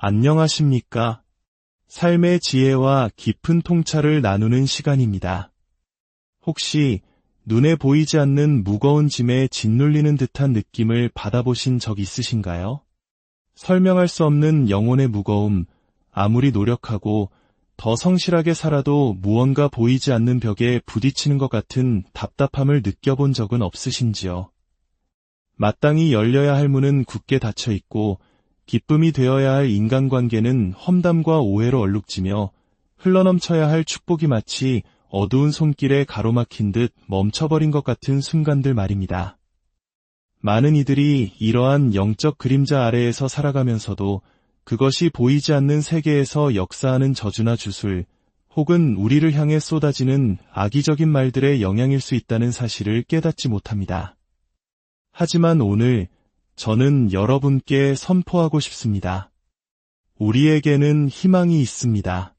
안녕하십니까? 삶의 지혜와 깊은 통찰을 나누는 시간입니다. 혹시 눈에 보이지 않는 무거운 짐에 짓눌리는 듯한 느낌을 받아보신 적 있으신가요? 설명할 수 없는 영혼의 무거움, 아무리 노력하고 더 성실하게 살아도 무언가 보이지 않는 벽에 부딪히는 것 같은 답답함을 느껴본 적은 없으신지요? 마땅히 열려야 할 문은 굳게 닫혀 있고 기쁨이 되어야 할 인간관계는 험담과 오해로 얼룩지며 흘러넘쳐야 할 축복이 마치 어두운 손길에 가로막힌 듯 멈춰버린 것 같은 순간들 말입니다. 많은 이들이 이러한 영적 그림자 아래에서 살아가면서도 그것이 보이지 않는 세계에서 역사하는 저주나 주술, 혹은 우리를 향해 쏟아지는 악의적인 말들의 영향일 수 있다는 사실을 깨닫지 못합니다. 하지만 오늘 저는 여러분께 선포하고 싶습니다. 우리에게는 희망이 있습니다.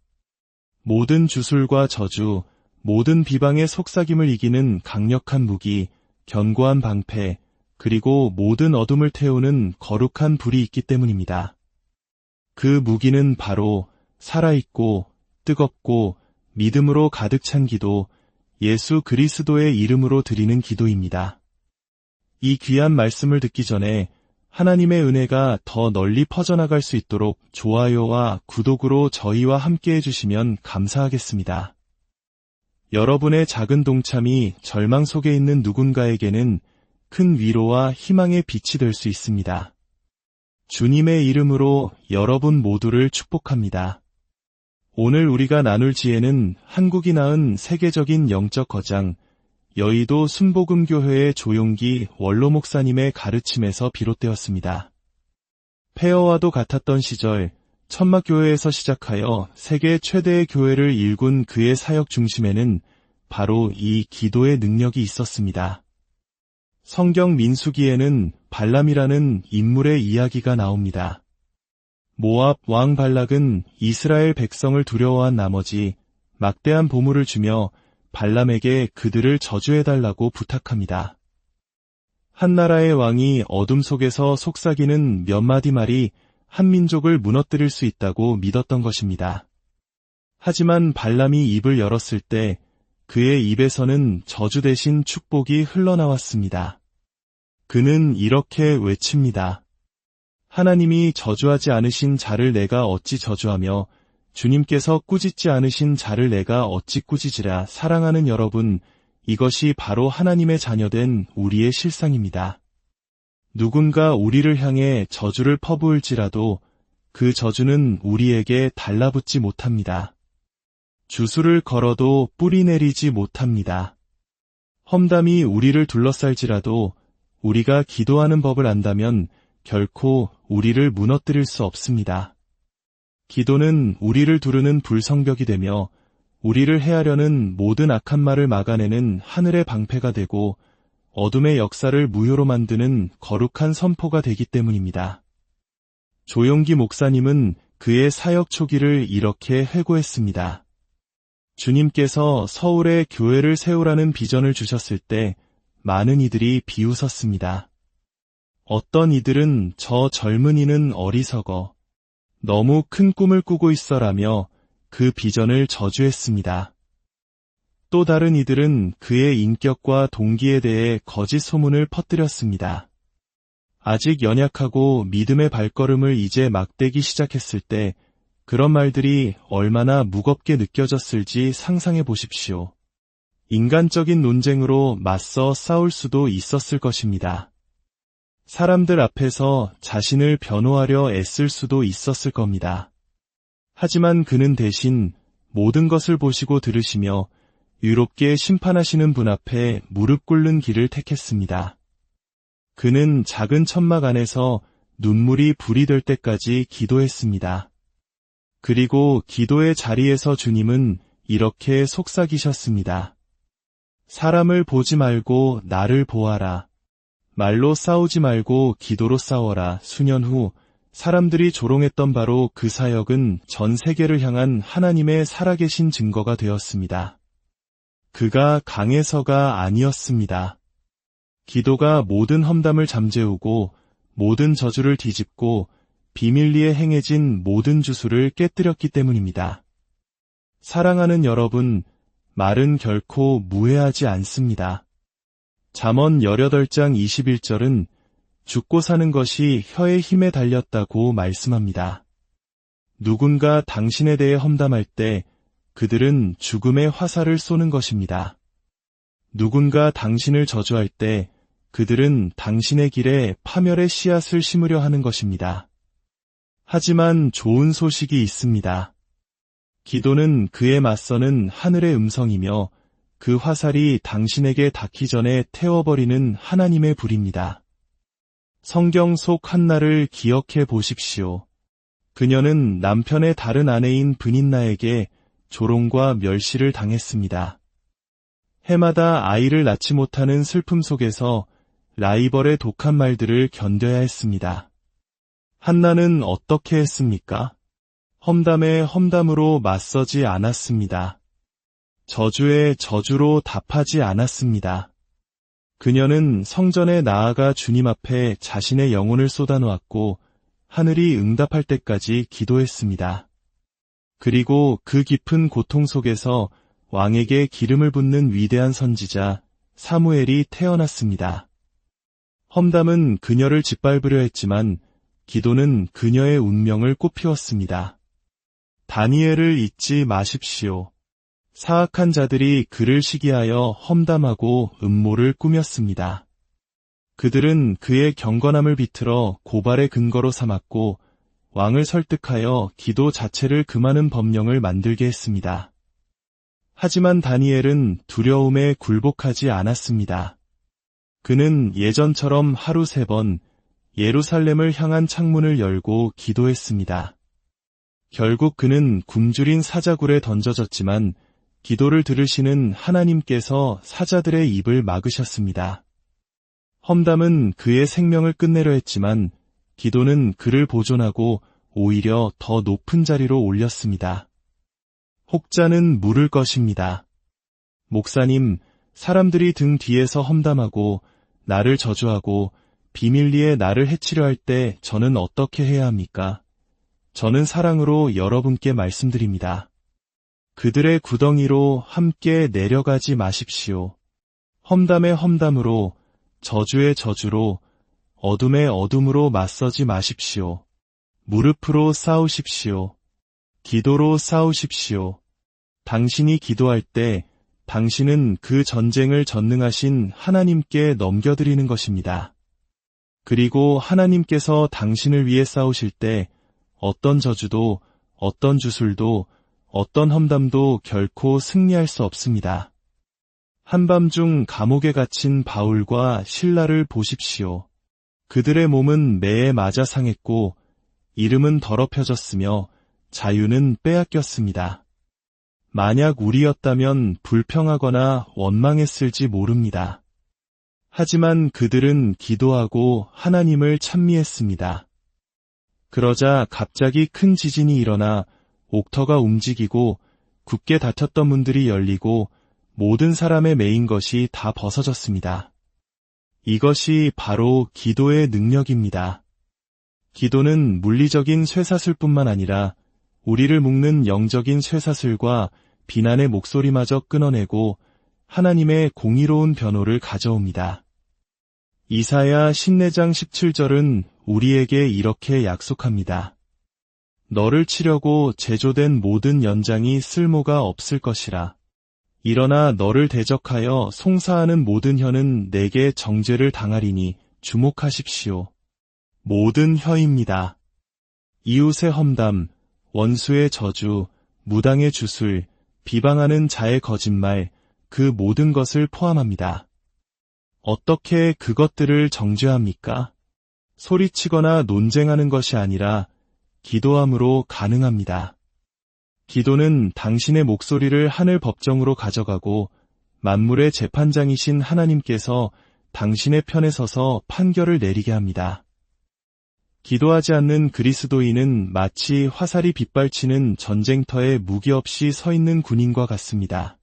모든 주술과 저주, 모든 비방의 속삭임을 이기는 강력한 무기, 견고한 방패, 그리고 모든 어둠을 태우는 거룩한 불이 있기 때문입니다. 그 무기는 바로 살아있고 뜨겁고 믿음으로 가득 찬 기도, 예수 그리스도의 이름으로 드리는 기도입니다. 이 귀한 말씀을 듣기 전에 하나님의 은혜가 더 널리 퍼져나갈 수 있도록 좋아요와 구독으로 저희와 함께 해주시면 감사하겠습니다. 여러분의 작은 동참이 절망 속에 있는 누군가에게는 큰 위로와 희망의 빛이 될 수 있습니다. 주님의 이름으로 여러분 모두를 축복합니다. 오늘 우리가 나눌 지혜는 한국이 낳은 세계적인 영적 거장, 여의도 순복음교회의 조용기 원로 목사님의 가르침에서 비롯되었습니다. 폐허와도 같았던 시절, 천막교회에서 시작하여 세계 최대의 교회를 일군 그의 사역 중심에는 바로 이 기도의 능력이 있었습니다. 성경 민수기에는 발람이라는 인물의 이야기가 나옵니다. 모압 왕 발락은 이스라엘 백성을 두려워한 나머지 막대한 보물을 주며 발람에게 그들을 저주해달라고 부탁합니다. 한 나라의 왕이 어둠 속에서 속삭이는 몇 마디 말이 한 민족을 무너뜨릴 수 있다고 믿었던 것입니다. 하지만 발람이 입을 열었을 때 그의 입에서는 저주 대신 축복이 흘러나왔습니다. 그는 이렇게 외칩니다. 하나님이 저주하지 않으신 자를 내가 어찌 저주하며 주님께서 꾸짖지 않으신 자를 내가 어찌 꾸짖으랴. 사랑하는 여러분, 이것이 바로 하나님의 자녀된 우리의 실상입니다. 누군가 우리를 향해 저주를 퍼부을지라도 그 저주는 우리에게 달라붙지 못합니다. 주술을 걸어도 뿌리 내리지 못합니다. 험담이 우리를 둘러쌀지라도 우리가 기도하는 법을 안다면 결코 우리를 무너뜨릴 수 없습니다. 기도는 우리를 두르는 불성벽이 되며 우리를 해하려는 모든 악한 말을 막아내는 하늘의 방패가 되고 어둠의 역사를 무효로 만드는 거룩한 선포가 되기 때문입니다. 조용기 목사님은 그의 사역 초기를 이렇게 회고했습니다. 주님께서 서울에 교회를 세우라는 비전을 주셨을 때 많은 이들이 비웃었습니다. 어떤 이들은 저 젊은이는 어리석어 너무 큰 꿈을 꾸고 있어라며 그 비전을 저주했습니다. 또 다른 이들은 그의 인격과 동기에 대해 거짓 소문을 퍼뜨렸습니다. 아직 연약하고 믿음의 발걸음을 이제 막 떼기 시작했을 때 그런 말들이 얼마나 무겁게 느껴졌을지 상상해 보십시오. 인간적인 논쟁으로 맞서 싸울 수도 있었을 것입니다. 사람들 앞에서 자신을 변호하려 애쓸 수도 있었을 겁니다. 하지만 그는 대신 모든 것을 보시고 들으시며 유롭게 심판하시는 분 앞에 무릎 꿇는 길을 택했습니다. 그는 작은 천막 안에서 눈물이 불이 될 때까지 기도했습니다. 그리고 기도의 자리에서 주님은 이렇게 속삭이셨습니다. 사람을 보지 말고 나를 보아라. 말로 싸우지 말고 기도로 싸워라. 수년 후 사람들이 조롱했던 바로 그 사역은 전 세계를 향한 하나님의 살아계신 증거가 되었습니다. 그가 강해서가 아니었습니다. 기도가 모든 험담을 잠재우고 모든 저주를 뒤집고 비밀리에 행해진 모든 주술을 깨뜨렸기 때문입니다. 사랑하는 여러분, 말은 결코 무해하지 않습니다. 잠언 18장 21절은 죽고 사는 것이 혀의 힘에 달렸다고 말씀합니다. 누군가 당신에 대해 험담할 때 그들은 죽음의 화살을 쏘는 것입니다. 누군가 당신을 저주할 때 그들은 당신의 길에 파멸의 씨앗을 심으려 하는 것입니다. 하지만 좋은 소식이 있습니다. 기도는 그에 맞서는 하늘의 음성이며 그 화살이 당신에게 닿기 전에 태워버리는 하나님의 불입니다. 성경 속 한나를 기억해 보십시오. 그녀는 남편의 다른 아내인 브닌나에게 조롱과 멸시를 당했습니다. 해마다 아이를 낳지 못하는 슬픔 속에서 라이벌의 독한 말들을 견뎌야 했습니다. 한나는 어떻게 했습니까? 험담에 험담으로 맞서지 않았습니다. 저주에 저주로 답하지 않았습니다. 그녀는 성전에 나아가 주님 앞에 자신의 영혼을 쏟아놓았고 하늘이 응답할 때까지 기도했습니다. 그리고 그 깊은 고통 속에서 왕에게 기름을 붓는 위대한 선지자 사무엘이 태어났습니다. 험담은 그녀를 짓밟으려 했지만 기도는 그녀의 운명을 꽃피웠습니다. 다니엘을 잊지 마십시오. 사악한 자들이 그를 시기하여 험담하고 음모를 꾸몄습니다. 그들은 그의 경건함을 비틀어 고발의 근거로 삼았고 왕을 설득하여 기도 자체를 금하는 법령을 만들게 했습니다. 하지만 다니엘은 두려움에 굴복하지 않았습니다. 그는 예전처럼 하루 3번 예루살렘을 향한 창문을 열고 기도했습니다. 결국 그는 굶주린 사자굴에 던져졌지만 기도를 들으시는 하나님께서 사자들의 입을 막으셨습니다. 험담은 그의 생명을 끝내려 했지만 기도는 그를 보존하고 오히려 더 높은 자리로 올렸습니다. 혹자는 물을 것입니다. 목사님, 사람들이 등 뒤에서 험담하고 나를 저주하고 비밀리에 나를 해치려 할 때 저는 어떻게 해야 합니까? 저는 사랑으로 여러분께 말씀드립니다. 그들의 구덩이로 함께 내려가지 마십시오. 험담의 험담으로, 저주의 저주로, 어둠의 어둠으로 맞서지 마십시오. 무릎으로 싸우십시오. 기도로 싸우십시오. 당신이 기도할 때 당신은 그 전쟁을 전능하신 하나님께 넘겨드리는 것입니다. 그리고 하나님께서 당신을 위해 싸우실 때 어떤 저주도, 어떤 주술도, 어떤 험담도 결코 승리할 수 없습니다. 한밤중 감옥에 갇힌 바울과 실라를 보십시오. 그들의 몸은 매에 맞아 상했고 이름은 더럽혀졌으며 자유는 빼앗겼습니다. 만약 우리였다면 불평하거나 원망했을지 모릅니다. 하지만 그들은 기도하고 하나님을 찬미했습니다. 그러자 갑자기 큰 지진이 일어나 옥터가 움직이고 굳게 닫혔던 문들이 열리고 모든 사람의 매인 것이 다 벗어졌습니다. 이것이 바로 기도의 능력입니다. 기도는 물리적인 쇠사슬뿐만 아니라 우리를 묶는 영적인 쇠사슬과 비난의 목소리마저 끊어내고 하나님의 공의로운 변호를 가져옵니다. 이사야 14장 17절은 우리에게 이렇게 약속합니다. 너를 치려고 제조된 모든 연장이 쓸모가 없을 것이라. 일어나 너를 대적하여 송사하는 모든 혀는 내게 정죄를 당하리니 주목하십시오. 모든 혀입니다. 이웃의 험담, 원수의 저주, 무당의 주술, 비방하는 자의 거짓말, 그 모든 것을 포함합니다. 어떻게 그것들을 정죄합니까? 소리치거나 논쟁하는 것이 아니라 기도함으로 가능합니다. 기도는 당신의 목소리를 하늘 법정으로 가져가고 만물의 재판장이신 하나님께서 당신의 편에 서서 판결을 내리게 합니다. 기도하지 않는 그리스도인은 마치 화살이 빗발치는 전쟁터에 무기 없이 서 있는 군인과 같습니다.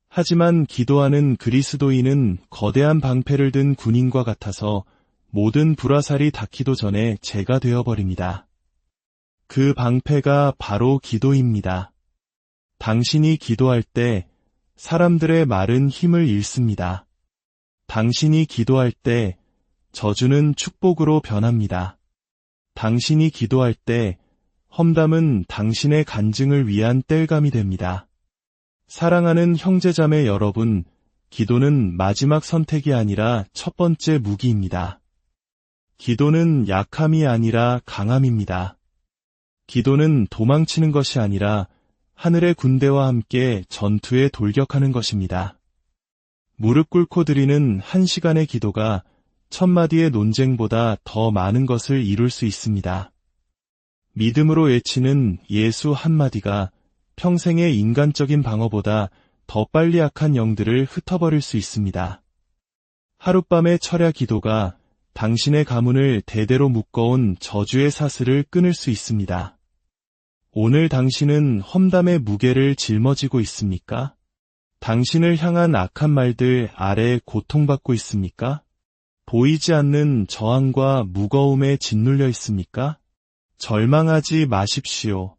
하지만 기도하는 그리스도인은 거대한 방패를 든 군인과 같아서 모든 불화살이 닿기도 전에 재가 되어버립니다. 그 방패가 바로 기도입니다. 당신이 기도할 때 사람들의 말은 힘을 잃습니다. 당신이 기도할 때 저주는 축복으로 변합니다. 당신이 기도할 때 험담은 당신의 간증을 위한 땔감이 됩니다. 사랑하는 형제자매 여러분, 기도는 마지막 선택이 아니라 첫 번째 무기입니다. 기도는 약함이 아니라 강함입니다. 기도는 도망치는 것이 아니라 하늘의 군대와 함께 전투에 돌격하는 것입니다. 무릎 꿇고 드리는 1시간의 기도가 1000마디의 논쟁보다 더 많은 것을 이룰 수 있습니다. 믿음으로 외치는 예수 한마디가 평생의 인간적인 방어보다 더 빨리 악한 영들을 흩어버릴 수 있습니다. 하룻밤의 철야 기도가 당신의 가문을 대대로 묶어온 저주의 사슬을 끊을 수 있습니다. 오늘 당신은 험담의 무게를 짊어지고 있습니까? 당신을 향한 악한 말들 아래 고통받고 있습니까? 보이지 않는 저항과 무거움에 짓눌려 있습니까? 절망하지 마십시오.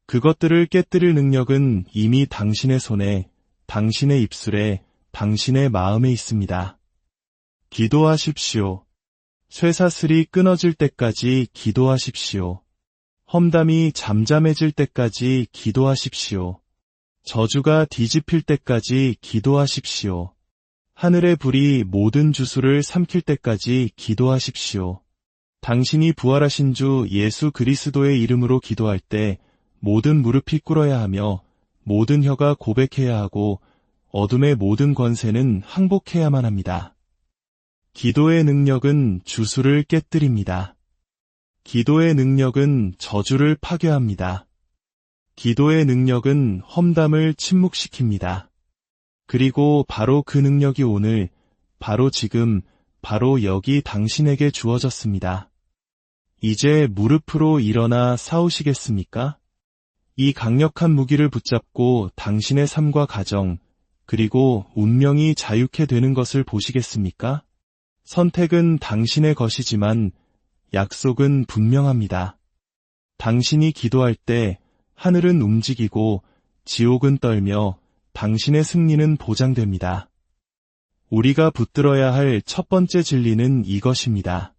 그것들을 깨뜨릴 능력은 이미 당신의 손에, 당신의 입술에, 당신의 마음에 있습니다. 기도하십시오. 쇠사슬이 끊어질 때까지 기도하십시오. 험담이 잠잠해질 때까지 기도하십시오. 저주가 뒤집힐 때까지 기도하십시오. 하늘의 불이 모든 주술을 삼킬 때까지 기도하십시오. 당신이 부활하신 주 예수 그리스도의 이름으로 기도할 때 모든 무릎이 꿇어야 하며 모든 혀가 고백해야 하고 어둠의 모든 권세는 항복해야만 합니다. 기도의 능력은 주술을 깨뜨립니다. 기도의 능력은 저주를 파괴합니다. 기도의 능력은 험담을 침묵시킵니다. 그리고 바로 그 능력이 오늘, 바로 지금, 바로 여기 당신에게 주어졌습니다. 이제 무릎으로 일어나 싸우시겠습니까? 이 강력한 무기를 붙잡고 당신의 삶과 가정, 그리고 운명이 자유케 되는 것을 보시겠습니까? 선택은 당신의 것이지만 약속은 분명합니다. 당신이 기도할 때 하늘은 움직이고 지옥은 떨며 당신의 승리는 보장됩니다. 우리가 붙들어야 할 첫 번째 진리는 이것입니다.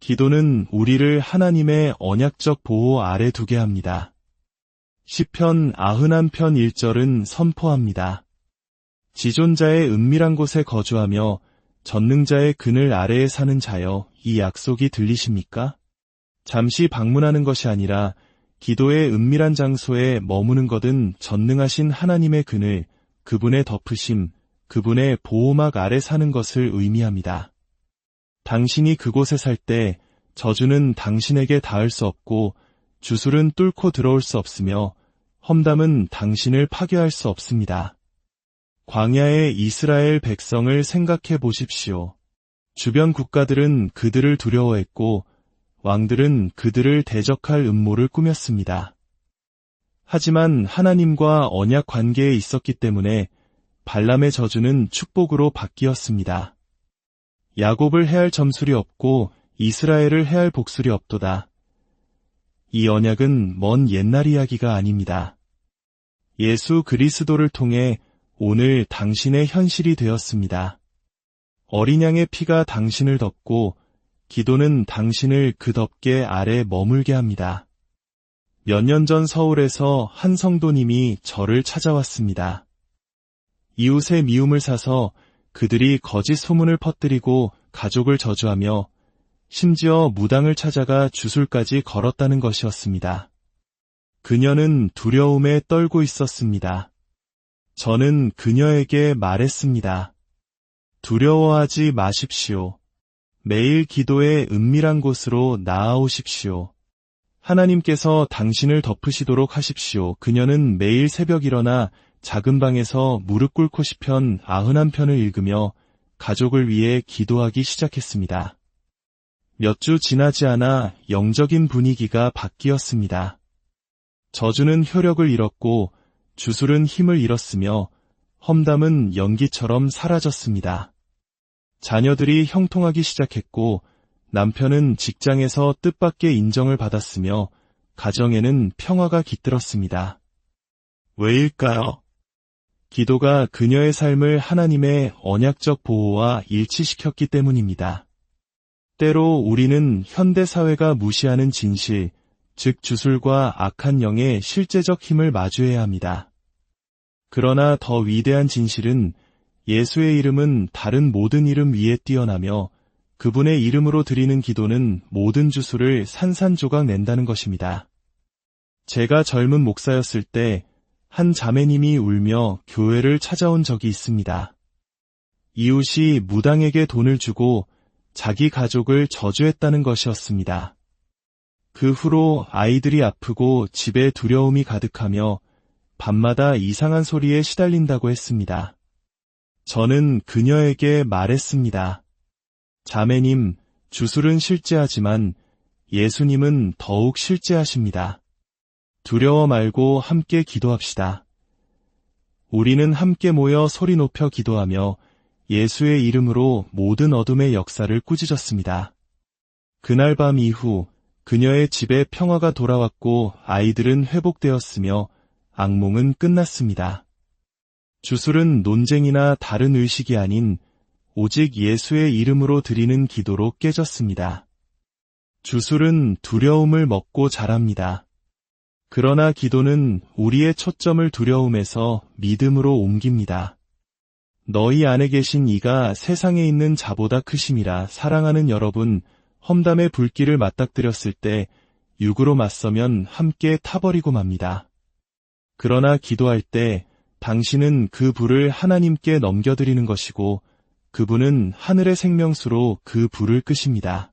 기도는 우리를 하나님의 언약적 보호 아래 두게 합니다. 시편 91편 1절은 선포합니다. 지존자의 은밀한 곳에 거주하며 전능자의 그늘 아래에 사는 자여, 이 약속이 들리십니까? 잠시 방문하는 것이 아니라 기도의 은밀한 장소에 머무는 것은 전능하신 하나님의 그늘, 그분의 덮으심, 그분의 보호막 아래 사는 것을 의미합니다. 당신이 그곳에 살 때 저주는 당신에게 닿을 수 없고 주술은 뚫고 들어올 수 없으며 험담은 당신을 파괴할 수 없습니다. 광야의 이스라엘 백성을 생각해 보십시오. 주변 국가들은 그들을 두려워했고 왕들은 그들을 대적할 음모를 꾸몄습니다. 하지만 하나님과 언약 관계에 있었기 때문에 발람의 저주는 축복으로 바뀌었습니다. 야곱을 해할 점술이 없고 이스라엘을 해할 복술이 없도다. 이 언약은 먼 옛날 이야기가 아닙니다. 예수 그리스도를 통해 오늘 당신의 현실이 되었습니다. 어린 양의 피가 당신을 덮고 기도는 당신을 그 덮개 아래 머물게 합니다. 몇 년 전 서울에서 한 성도님이 저를 찾아왔습니다. 이웃의 미움을 사서 그들이 거짓 소문을 퍼뜨리고 가족을 저주하며 심지어 무당을 찾아가 주술까지 걸었다는 것이었습니다. 그녀는 두려움에 떨고 있었습니다. 저는 그녀에게 말했습니다. 두려워하지 마십시오. 매일 기도의 은밀한 곳으로 나아오십시오. 하나님께서 당신을 덮으시도록 하십시오. 그녀는 매일 새벽 일어나 작은 방에서 무릎 꿇고 시편 91편을 읽으며 가족을 위해 기도하기 시작했습니다. 몇 주 지나지 않아 영적인 분위기가 바뀌었습니다. 저주는 효력을 잃었고 주술은 힘을 잃었으며 험담은 연기처럼 사라졌습니다. 자녀들이 형통하기 시작했고 남편은 직장에서 뜻밖의 인정을 받았으며 가정에는 평화가 깃들었습니다. 왜일까요? 기도가 그녀의 삶을 하나님의 언약적 보호와 일치시켰기 때문입니다. 때로 우리는 현대 사회가 무시하는 진실, 즉 주술과 악한 영의 실제적 힘을 마주해야 합니다. 그러나 더 위대한 진실은 예수의 이름은 다른 모든 이름 위에 뛰어나며 그분의 이름으로 드리는 기도는 모든 주술을 산산조각 낸다는 것입니다. 제가 젊은 목사였을 때 한 자매님이 울며 교회를 찾아온 적이 있습니다. 이웃이 무당에게 돈을 주고 자기 가족을 저주했다는 것이었습니다. 그 후로 아이들이 아프고 집에 두려움이 가득하며 밤마다 이상한 소리에 시달린다고 했습니다. 저는 그녀에게 말했습니다. 자매님, 주술은 실제하지만 예수님은 더욱 실제하십니다. 두려워 말고 함께 기도합시다. 우리는 함께 모여 소리 높여 기도하며 예수의 이름으로 모든 어둠의 역사를 꾸짖었습니다. 그날 밤 이후 그녀의 집에 평화가 돌아왔고 아이들은 회복되었으며 악몽은 끝났습니다. 주술은 논쟁이나 다른 의식이 아닌 오직 예수의 이름으로 드리는 기도로 깨졌습니다. 주술은 두려움을 먹고 자랍니다. 그러나 기도는 우리의 초점을 두려움에서 믿음으로 옮깁니다. 너희 안에 계신 이가 세상에 있는 자보다 크심이라. 사랑하는 여러분, 험담의 불길을 맞닥뜨렸을 때 육으로 맞서면 함께 타버리고 맙니다. 그러나 기도할 때 당신은 그 불을 하나님께 넘겨드리는 것이고 그분은 하늘의 생명수로 그 불을 끄십니다.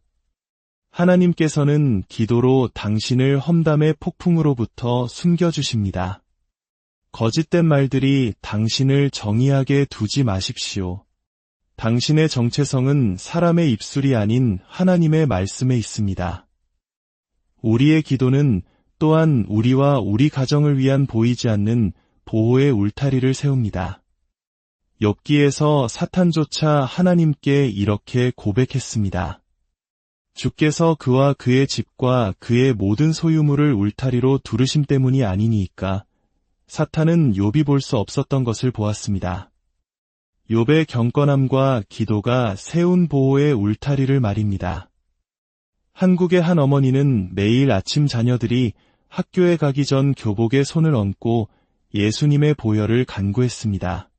하나님께서는 기도로 당신을 험담의 폭풍으로부터 숨겨주십니다. 거짓된 말들이 당신을 정의하게 두지 마십시오. 당신의 정체성은 사람의 입술이 아닌 하나님의 말씀에 있습니다. 우리의 기도는 또한 우리와 우리 가정을 위한 보이지 않는 보호의 울타리를 세웁니다. 욥기에서 사탄조차 하나님께 이렇게 고백했습니다. 주께서 그와 그의 집과 그의 모든 소유물을 울타리로 두르심 때문이 아니니이까. 사탄은 욥이 볼 수 없었던 것을 보았습니다. 욥의 경건함과 기도가 세운 보호의 울타리를 말입니다. 한국의 한 어머니는 매일 아침 자녀들이 학교에 가기 전 교복에 손을 얹고 예수님의 보혈을 간구했습니다.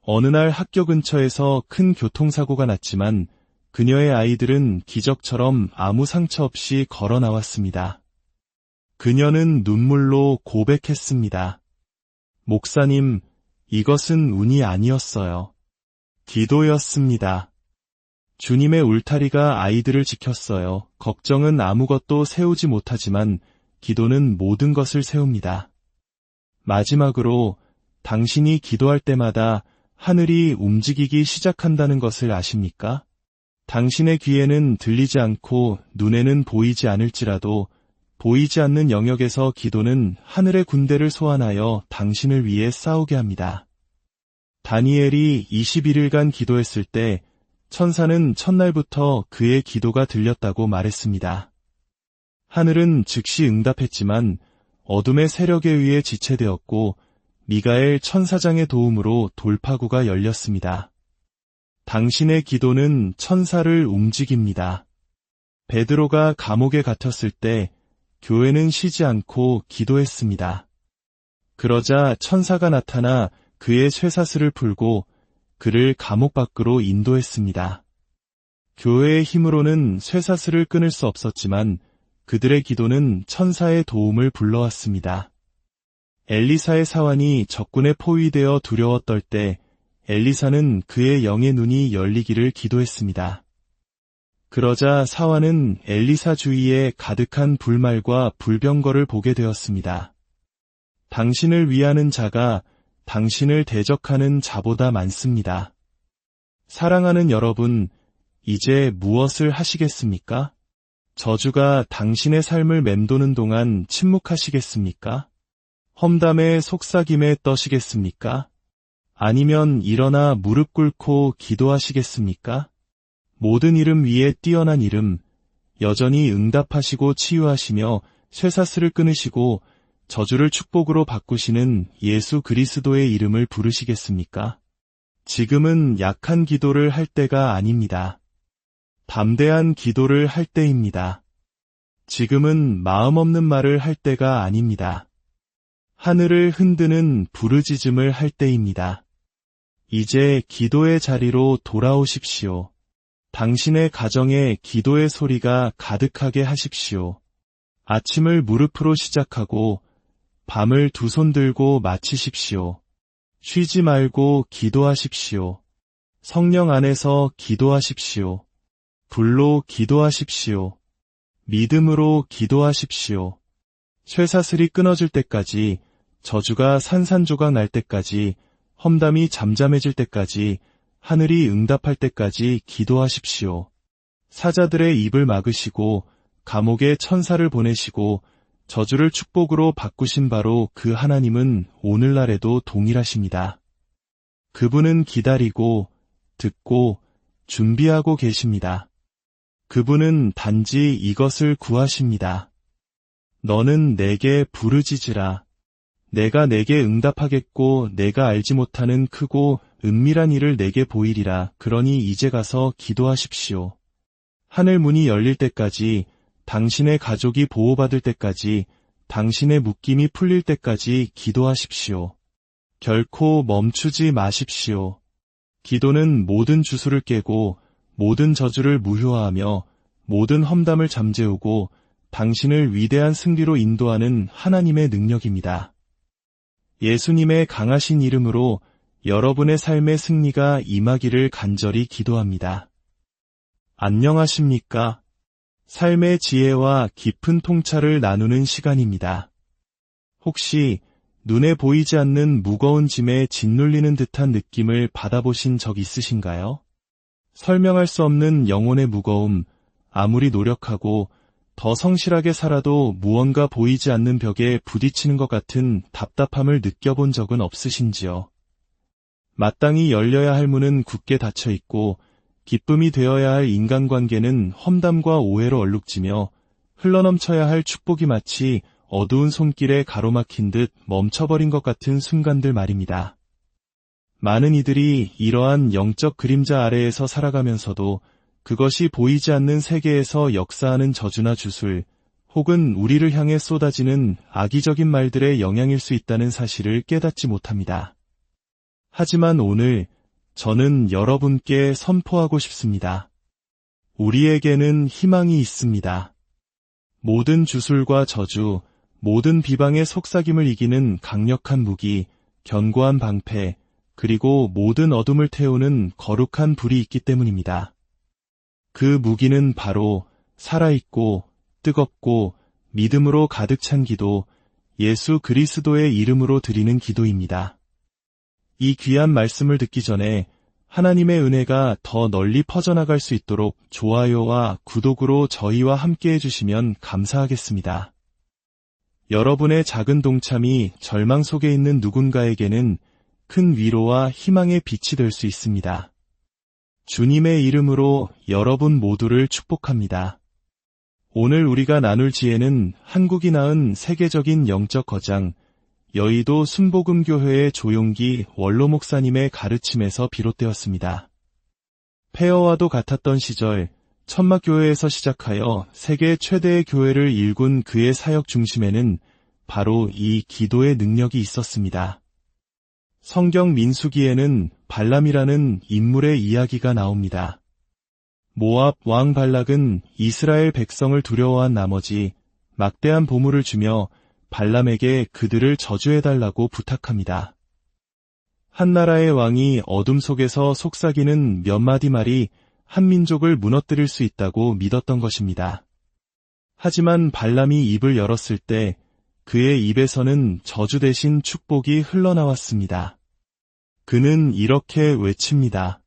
어느 날 학교 근처에서 큰 교통사고가 났지만 그녀의 아이들은 기적처럼 아무 상처 없이 걸어 나왔습니다. 그녀는 눈물로 고백했습니다. 목사님, 이것은 운이 아니었어요. 기도였습니다. 주님의 울타리가 아이들을 지켰어요. 걱정은 아무것도 세우지 못하지만 기도는 모든 것을 세웁니다. 마지막으로 당신이 기도할 때마다 하늘이 움직이기 시작한다는 것을 아십니까? 당신의 귀에는 들리지 않고 눈에는 보이지 않을지라도 보이지 않는 영역에서 기도는 하늘의 군대를 소환하여 당신을 위해 싸우게 합니다. 다니엘이 21일간 기도했을 때 천사는 첫날부터 그의 기도가 들렸다고 말했습니다. 하늘은 즉시 응답했지만 어둠의 세력에 의해 지체되었고 미가엘 천사장의 도움으로 돌파구가 열렸습니다. 당신의 기도는 천사를 움직입니다. 베드로가 감옥에 갇혔을 때 교회는 쉬지 않고 기도했습니다. 그러자 천사가 나타나 그의 쇠사슬을 풀고 그를 감옥 밖으로 인도했습니다. 교회의 힘으로는 쇠사슬을 끊을 수 없었지만 그들의 기도는 천사의 도움을 불러왔습니다. 엘리사의 사환이 적군에 포위되어 두려워 떨 때 엘리사는 그의 영의 눈이 열리기를 기도했습니다. 그러자 사환은 엘리사 주위에 가득한 불말과 불병거를 보게 되었습니다. 당신을 위하는 자가 당신을 대적하는 자보다 많습니다. 사랑하는 여러분, 이제 무엇을 하시겠습니까? 저주가 당신의 삶을 맴도는 동안 침묵하시겠습니까? 험담의 속삭임에 떠시겠습니까? 아니면 일어나 무릎 꿇고 기도하시겠습니까? 모든 이름 위에 뛰어난 이름, 여전히 응답하시고 치유하시며 쇠사슬을 끊으시고 저주를 축복으로 바꾸시는 예수 그리스도의 이름을 부르시겠습니까? 지금은 약한 기도를 할 때가 아닙니다. 담대한 기도를 할 때입니다. 지금은 마음 없는 말을 할 때가 아닙니다. 하늘을 흔드는 부르짖음을 할 때입니다. 이제 기도의 자리로 돌아오십시오. 당신의 가정에 기도의 소리가 가득하게 하십시오. 아침을 무릎으로 시작하고 밤을 두 손 들고 마치십시오. 쉬지 말고 기도하십시오. 성령 안에서 기도하십시오. 불로 기도하십시오. 믿음으로 기도하십시오. 쇠사슬이 끊어질 때까지, 저주가 산산조각 날 때까지, 험담이 잠잠해질 때까지, 하늘이 응답할 때까지 기도하십시오. 사자들의 입을 막으시고 감옥에 천사를 보내시고 저주를 축복으로 바꾸신 바로 그 하나님은 오늘날에도 동일하십니다. 그분은 기다리고 듣고 준비하고 계십니다. 그분은 단지 이것을 구하십니다. 너는 내게 부르짖으라. 내가 내게 응답하겠고 내가 알지 못하는 크고 은밀한 일을 내게 보이리라. 그러니 이제 가서 기도하십시오. 하늘 문이 열릴 때까지, 당신의 가족이 보호받을 때까지, 당신의 묶임이 풀릴 때까지 기도하십시오. 결코 멈추지 마십시오. 기도는 모든 주술을 깨고 모든 저주를 무효화하며 모든 험담을 잠재우고 당신을 위대한 승리로 인도하는 하나님의 능력입니다. 예수님의 강하신 이름으로 여러분의 삶의 승리가 임하기를 간절히 기도합니다. 안녕하십니까? 삶의 지혜와 깊은 통찰을 나누는 시간입니다. 혹시 눈에 보이지 않는 무거운 짐에 짓눌리는 듯한 느낌을 받아보신 적 있으신가요? 설명할 수 없는 영혼의 무거움, 아무리 노력하고 더 성실하게 살아도 무언가 보이지 않는 벽에 부딪히는 것 같은 답답함을 느껴본 적은 없으신지요? 마땅히 열려야 할 문은 굳게 닫혀 있고 기쁨이 되어야 할 인간관계는 험담과 오해로 얼룩지며 흘러넘쳐야 할 축복이 마치 어두운 손길에 가로막힌 듯 멈춰버린 것 같은 순간들 말입니다. 많은 이들이 이러한 영적 그림자 아래에서 살아가면서도 그것이 보이지 않는 세계에서 역사하는 저주나 주술, 혹은 우리를 향해 쏟아지는 악의적인 말들의 영향일 수 있다는 사실을 깨닫지 못합니다. 하지만 오늘 저는 여러분께 선포하고 싶습니다. 우리에게는 희망이 있습니다. 모든 주술과 저주, 모든 비방의 속삭임을 이기는 강력한 무기, 견고한 방패, 그리고 모든 어둠을 태우는 거룩한 불이 있기 때문입니다. 그 무기는 바로 살아있고 뜨겁고 믿음으로 가득 찬 기도, 예수 그리스도의 이름으로 드리는 기도입니다. 이 귀한 말씀을 듣기 전에 하나님의 은혜가 더 널리 퍼져나갈 수 있도록 좋아요와 구독으로 저희와 함께 해주시면 감사하겠습니다. 여러분의 작은 동참이 절망 속에 있는 누군가에게는 큰 위로와 희망의 빛이 될 수 있습니다. 주님의 이름으로 여러분 모두를 축복합니다. 오늘 우리가 나눌 지혜는 한국이 낳은 세계적인 영적 거장, 여의도 순복음교회의 조용기 원로 목사님의 가르침에서 비롯되었습니다. 폐허와도 같았던 시절, 천막교회에서 시작하여 세계 최대의 교회를 일군 그의 사역 중심에는 바로 이 기도의 능력이 있었습니다. 성경 민수기에는 발람이라는 인물의 이야기가 나옵니다. 모압 왕 발락은 이스라엘 백성을 두려워한 나머지 막대한 보물을 주며 발람에게 그들을 저주해달라고 부탁합니다. 한 나라의 왕이 어둠 속에서 속삭이는 몇 마디 말이 한 민족을 무너뜨릴 수 있다고 믿었던 것입니다. 하지만 발람이 입을 열었을 때 그의 입에서는 저주 대신 축복이 흘러나왔습니다. 그는 이렇게 외칩니다.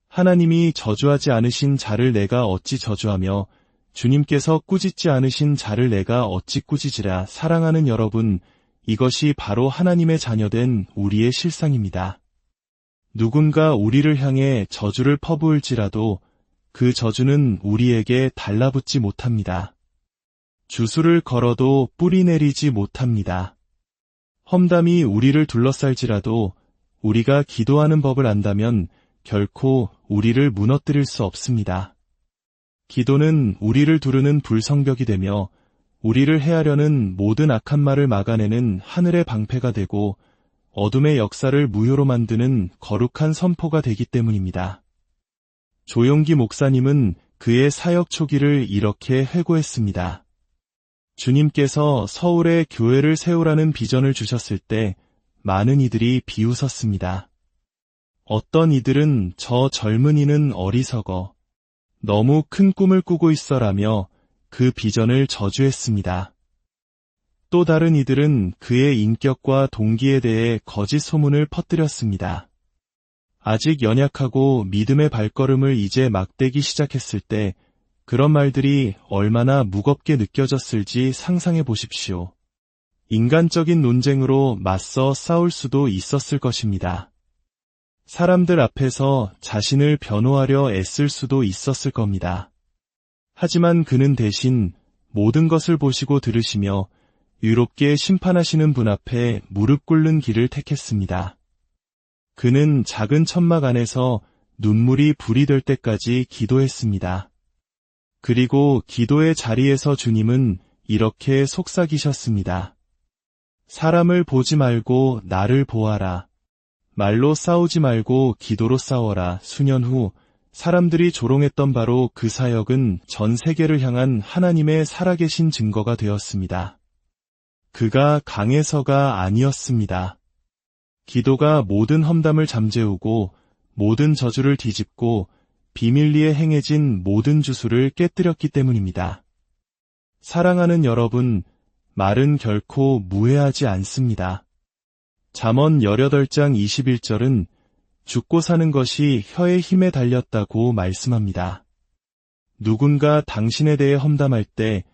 하나님이 저주하지 않으신 자를 내가 어찌 저주하며 주님께서 꾸짖지 않으신 자를 내가 어찌 꾸짖으랴. 사랑하는 여러분, 이것이 바로 하나님의 자녀된 우리의 실상입니다. 누군가 우리를 향해 저주를 퍼부을지라도 그 저주는 우리에게 달라붙지 못합니다. 주술을 걸어도 뿌리 내리지 못합니다. 험담이 우리를 둘러쌀지라도 우리가 기도하는 법을 안다면 결코 우리를 무너뜨릴 수 없습니다. 기도는 우리를 두르는 불성벽이 되며 우리를 해하려는 모든 악한 말을 막아내는 하늘의 방패가 되고 어둠의 역사를 무효로 만드는 거룩한 선포가 되기 때문입니다. 조용기 목사님은 그의 사역 초기를 이렇게 회고했습니다. 주님께서 서울에 교회를 세우라는 비전을 주셨을 때 많은 이들이 비웃었습니다. 어떤 이들은 저 젊은이는 어리석어 너무 큰 꿈을 꾸고 있어라며 그 비전을 저주했습니다. 또 다른 이들은 그의 인격과 동기에 대해 거짓 소문을 퍼뜨렸습니다. 아직 연약하고 믿음의 발걸음을 이제 막 떼기 시작했을 때 그런 말들이 얼마나 무겁게 느껴졌을지 상상해 보십시오. 인간적인 논쟁으로 맞서 싸울 수도 있었을 것입니다. 사람들 앞에서 자신을 변호하려 애쓸 수도 있었을 겁니다. 하지만 그는 대신 모든 것을 보시고 들으시며 유롭게 심판하시는 분 앞에 무릎 꿇는 길을 택했습니다. 그는 작은 천막 안에서 눈물이 불이 될 때까지 기도했습니다. 그리고 기도의 자리에서 주님은 이렇게 속삭이셨습니다. 사람을 보지 말고 나를 보아라. 말로 싸우지 말고 기도로 싸워라. 수년 후 사람들이 조롱했던 바로 그 사역은 전 세계를 향한 하나님의 살아계신 증거가 되었습니다. 그가 강해서가 아니었습니다. 기도가 모든 험담을 잠재우고 모든 저주를 뒤집고 비밀리에 행해진 모든 주술을 깨뜨렸기 때문입니다. 사랑하는 여러분, 말은 결코 무해하지 않습니다. 잠언 18장 21절은 죽고 사는 것이 혀의 힘에 달렸다고 말씀합니다. 누군가 당신에 대해 험담할 때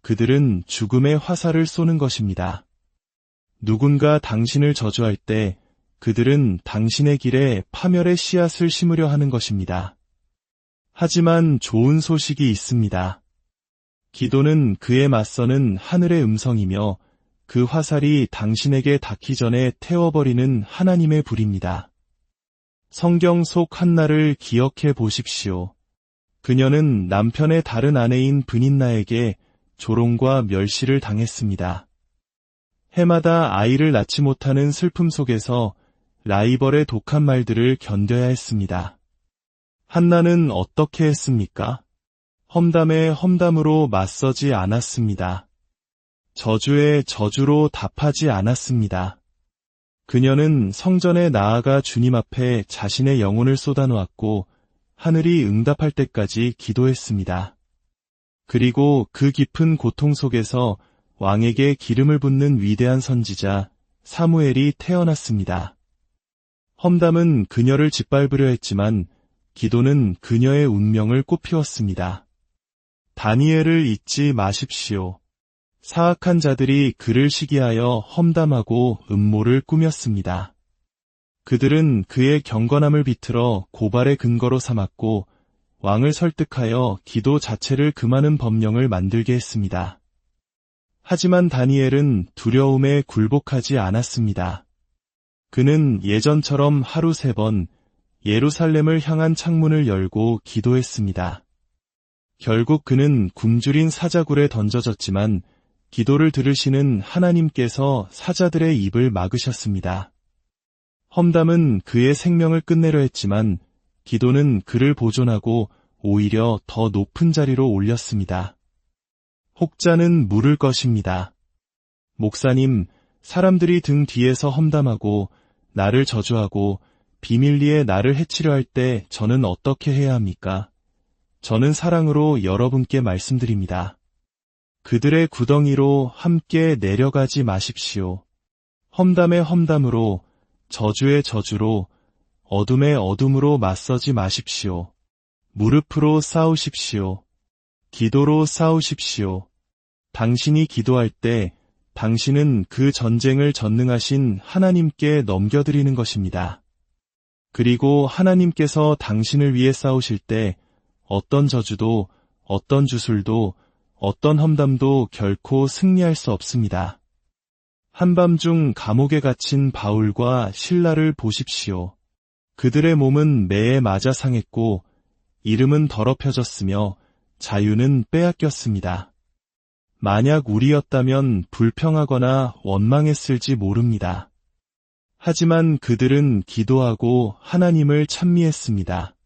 그들은 죽음의 화살을 쏘는 것입니다. 누군가 당신을 저주할 때 그들은 당신의 길에 파멸의 씨앗을 심으려 하는 것입니다. 하지만 좋은 소식이 있습니다. 기도는 그에 맞서는 하늘의 음성이며 그 화살이 당신에게 닿기 전에 태워버리는 하나님의 불입니다. 성경 속 한나를 기억해 보십시오. 그녀는 남편의 다른 아내인 브닌나에게 조롱과 멸시를 당했습니다. 해마다 아이를 낳지 못하는 슬픔 속에서 라이벌의 독한 말들을 견뎌야 했습니다. 한나는 어떻게 했습니까? 험담에 험담으로 맞서지 않았습니다. 저주에 저주로 답하지 않았습니다. 그녀는 성전에 나아가 주님 앞에 자신의 영혼을 쏟아놓았고 하늘이 응답할 때까지 기도했습니다. 그리고 그 깊은 고통 속에서 왕에게 기름을 붓는 위대한 선지자 사무엘이 태어났습니다. 험담은 그녀를 짓밟으려 했지만 기도는 그녀의 운명을 꽃피웠습니다. 다니엘을 잊지 마십시오. 사악한 자들이 그를 시기하여 험담하고 음모를 꾸몄습니다. 그들은 그의 경건함을 비틀어 고발의 근거로 삼았고 왕을 설득하여 기도 자체를 금하는 법령을 만들게 했습니다. 하지만 다니엘은 두려움에 굴복하지 않았습니다. 그는 예전처럼 하루 3번 예루살렘을 향한 창문을 열고 기도했습니다. 결국 그는 굶주린 사자굴에 던져졌지만 기도를 들으시는 하나님께서 사자들의 입을 막으셨습니다. 험담은 그의 생명을 끝내려 했지만 기도는 그를 보존하고 오히려 더 높은 자리로 올렸습니다. 혹자는 물을 것입니다. 목사님, 사람들이 등 뒤에서 험담하고 나를 저주하고 비밀리에 나를 해치려 할 때 저는 어떻게 해야 합니까? 저는 사랑으로 여러분께 말씀드립니다. 그들의 구덩이로 함께 내려가지 마십시오. 험담의 험담으로, 저주의 저주로, 어둠의 어둠으로 맞서지 마십시오. 무릎으로 싸우십시오. 기도로 싸우십시오. 당신이 기도할 때 당신은 그 전쟁을 전능하신 하나님께 넘겨드리는 것입니다. 그리고 하나님께서 당신을 위해 싸우실 때 어떤 저주도, 어떤 주술도, 어떤 험담도 결코 승리할 수 없습니다. 한밤중 감옥에 갇힌 바울과 실라를 보십시오. 그들의 몸은 매에 맞아 상했고 이름은 더럽혀졌으며 자유는 빼앗겼습니다. 만약 우리였다면 불평하거나 원망했을지 모릅니다. 하지만 그들은 기도하고 하나님을 찬미했습니다.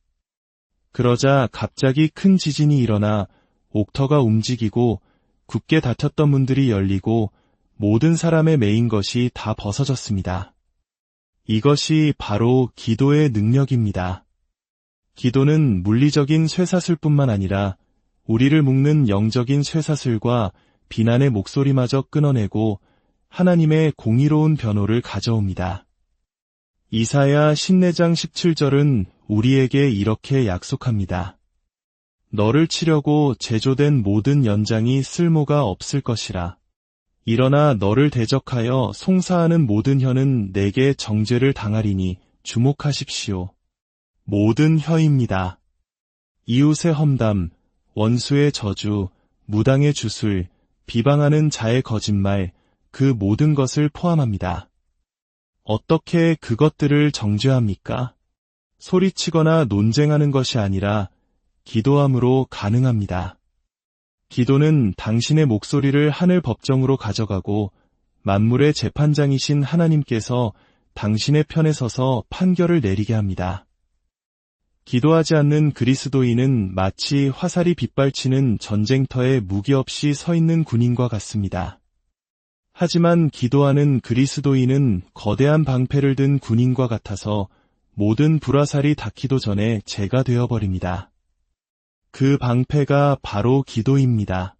그러자 갑자기 큰 지진이 일어나 옥터가 움직이고 굳게 닫혔던 문들이 열리고 모든 사람의 매인 것이 다 벗어졌습니다. 이것이 바로 기도의 능력입니다. 기도는 물리적인 쇠사슬뿐만 아니라 우리를 묶는 영적인 쇠사슬과 비난의 목소리마저 끊어내고 하나님의 공의로운 변호를 가져옵니다. 이사야 14장 17절은 우리에게 이렇게 약속합니다. 너를 치려고 제조된 모든 연장이 쓸모가 없을 것이라. 일어나 너를 대적하여 송사하는 모든 혀는 내게 정죄를 당하리니 주목하십시오. 모든 혀입니다. 이웃의 험담, 원수의 저주, 무당의 주술, 비방하는 자의 거짓말, 그 모든 것을 포함합니다. 어떻게 그것들을 정죄합니까? 소리치거나 논쟁하는 것이 아니라 기도함으로 가능합니다. 기도는 당신의 목소리를 하늘 법정으로 가져가고 만물의 재판장이신 하나님께서 당신의 편에 서서 판결을 내리게 합니다. 기도하지 않는 그리스도인은 마치 화살이 빗발치는 전쟁터에 무기 없이 서 있는 군인과 같습니다. 하지만 기도하는 그리스도인은 거대한 방패를 든 군인과 같아서 모든 불화살이 닿기도 전에 재가 되어버립니다. 그 방패가 바로 기도입니다.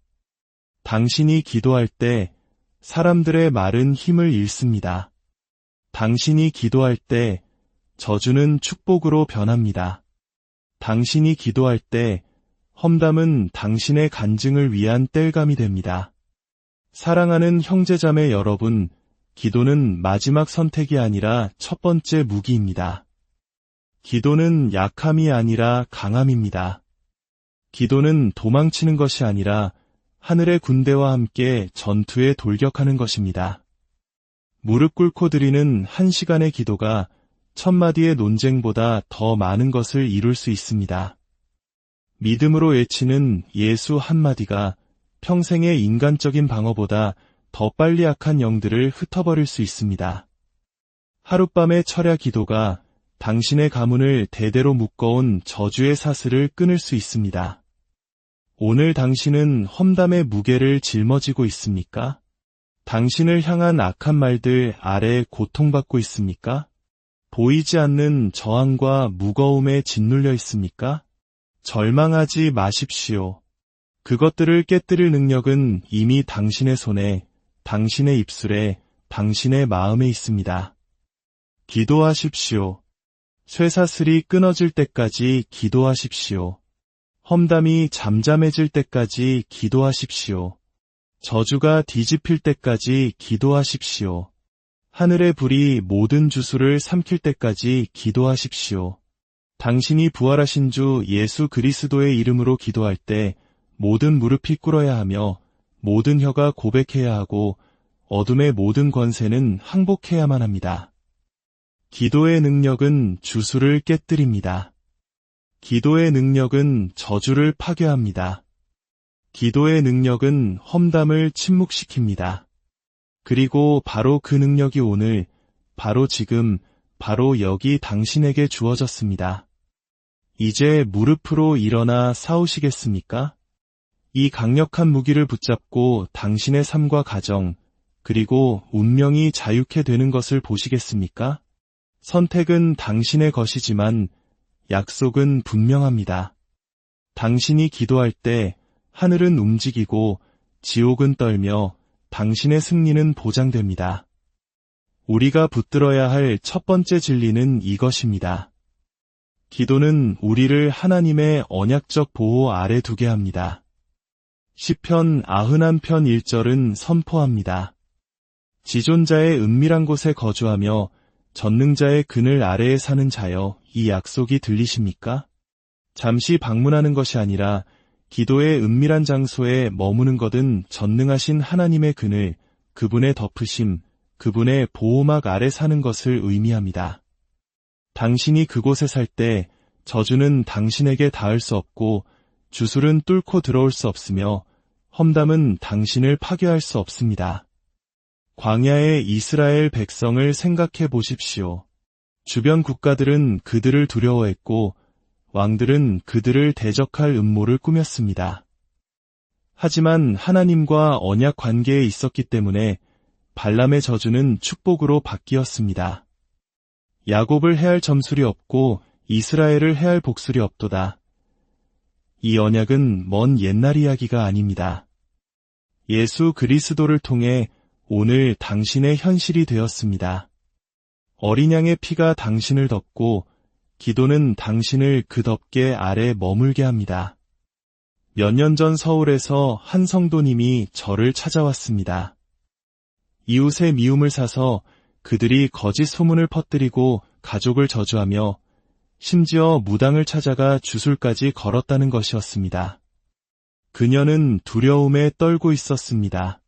당신이 기도할 때 사람들의 말은 힘을 잃습니다. 당신이 기도할 때 저주는 축복으로 변합니다. 당신이 기도할 때 험담은 당신의 간증을 위한 땔감이 됩니다. 사랑하는 형제자매 여러분, 기도는 마지막 선택이 아니라 첫 번째 무기입니다. 기도는 약함이 아니라 강함입니다. 기도는 도망치는 것이 아니라 하늘의 군대와 함께 전투에 돌격하는 것입니다. 무릎 꿇고 드리는 1시간의 기도가 1000마디의 논쟁보다 더 많은 것을 이룰 수 있습니다. 믿음으로 외치는 예수 한마디가 평생의 인간적인 방어보다 더 빨리 악한 영들을 흩어버릴 수 있습니다. 하룻밤의 철야 기도가 당신의 가문을 대대로 묶어온 저주의 사슬을 끊을 수 있습니다. 오늘 당신은 험담의 무게를 짊어지고 있습니까? 당신을 향한 악한 말들 아래 고통받고 있습니까? 보이지 않는 저항과 무거움에 짓눌려 있습니까? 절망하지 마십시오. 그것들을 깨뜨릴 능력은 이미 당신의 손에, 당신의 입술에, 당신의 마음에 있습니다. 기도하십시오. 쇠사슬이 끊어질 때까지 기도하십시오. 험담이 잠잠해질 때까지 기도하십시오. 저주가 뒤집힐 때까지 기도하십시오. 하늘의 불이 모든 주술을 삼킬 때까지 기도하십시오. 당신이 부활하신 주 예수 그리스도의 이름으로 기도할 때 모든 무릎이 꿇어야 하며 모든 혀가 고백해야 하고 어둠의 모든 권세는 항복해야만 합니다. 기도의 능력은 주술을 깨뜨립니다. 기도의 능력은 저주를 파괴합니다. 기도의 능력은 험담을 침묵시킵니다. 그리고 바로 그 능력이 오늘, 바로 지금, 바로 여기 당신에게 주어졌습니다. 이제 무릎으로 일어나 싸우시겠습니까? 이 강력한 무기를 붙잡고 당신의 삶과 가정, 그리고 운명이 자유케 되는 것을 보시겠습니까? 선택은 당신의 것이지만 약속은 분명합니다. 당신이 기도할 때 하늘은 움직이고 지옥은 떨며 당신의 승리는 보장됩니다. 우리가 붙들어야 할 첫 번째 진리는 이것입니다. 기도는 우리를 하나님의 언약적 보호 아래 두게 합니다. 시편 91편 1절은 선포합니다. 지존자의 은밀한 곳에 거주하며 전능자의 그늘 아래에 사는 자여, 이 약속이 들리십니까? 잠시 방문하는 것이 아니라 기도의 은밀한 장소에 머무는 것은 전능하신 하나님의 그늘, 그분의 덮으심, 그분의 보호막 아래 사는 것을 의미합니다. 당신이 그곳에 살 때 저주는 당신에게 닿을 수 없고 주술은 뚫고 들어올 수 없으며 험담은 당신을 파괴할 수 없습니다. 광야의 이스라엘 백성을 생각해 보십시오. 주변 국가들은 그들을 두려워했고 왕들은 그들을 대적할 음모를 꾸몄습니다. 하지만 하나님과 언약 관계에 있었기 때문에 발람의 저주는 축복으로 바뀌었습니다. 야곱을 해할 점술이 없고 이스라엘을 해할 복술이 없도다. 이 언약은 먼 옛날 이야기가 아닙니다. 예수 그리스도를 통해 오늘 당신의 현실이 되었습니다. 어린 양의 피가 당신을 덮고 기도는 당신을 그 덮개 아래 머물게 합니다. 몇 년 전 서울에서 한 성도님이 저를 찾아왔습니다. 이웃의 미움을 사서 그들이 거짓 소문을 퍼뜨리고 가족을 저주하며 심지어 무당을 찾아가 주술까지 걸었다는 것이었습니다. 그녀는 두려움에 떨고 있었습니다.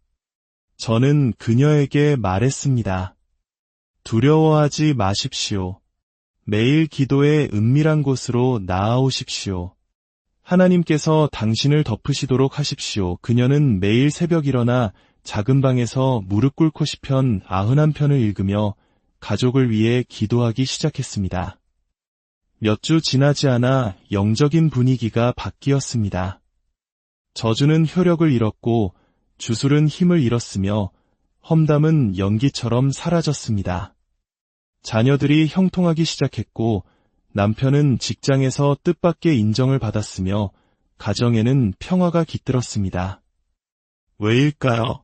저는 그녀에게 말했습니다. 두려워하지 마십시오. 매일 기도의 은밀한 곳으로 나아오십시오. 하나님께서 당신을 덮으시도록 하십시오. 그녀는 매일 새벽 일어나 작은 방에서 무릎 꿇고 시편 91편을 읽으며 가족을 위해 기도하기 시작했습니다. 몇 주 지나지 않아 영적인 분위기가 바뀌었습니다. 저주는 효력을 잃었고 주술은 힘을 잃었으며 험담은 연기처럼 사라졌습니다. 자녀들이 형통하기 시작했고 남편은 직장에서 뜻밖의 인정을 받았으며 가정에는 평화가 깃들었습니다. 왜일까요?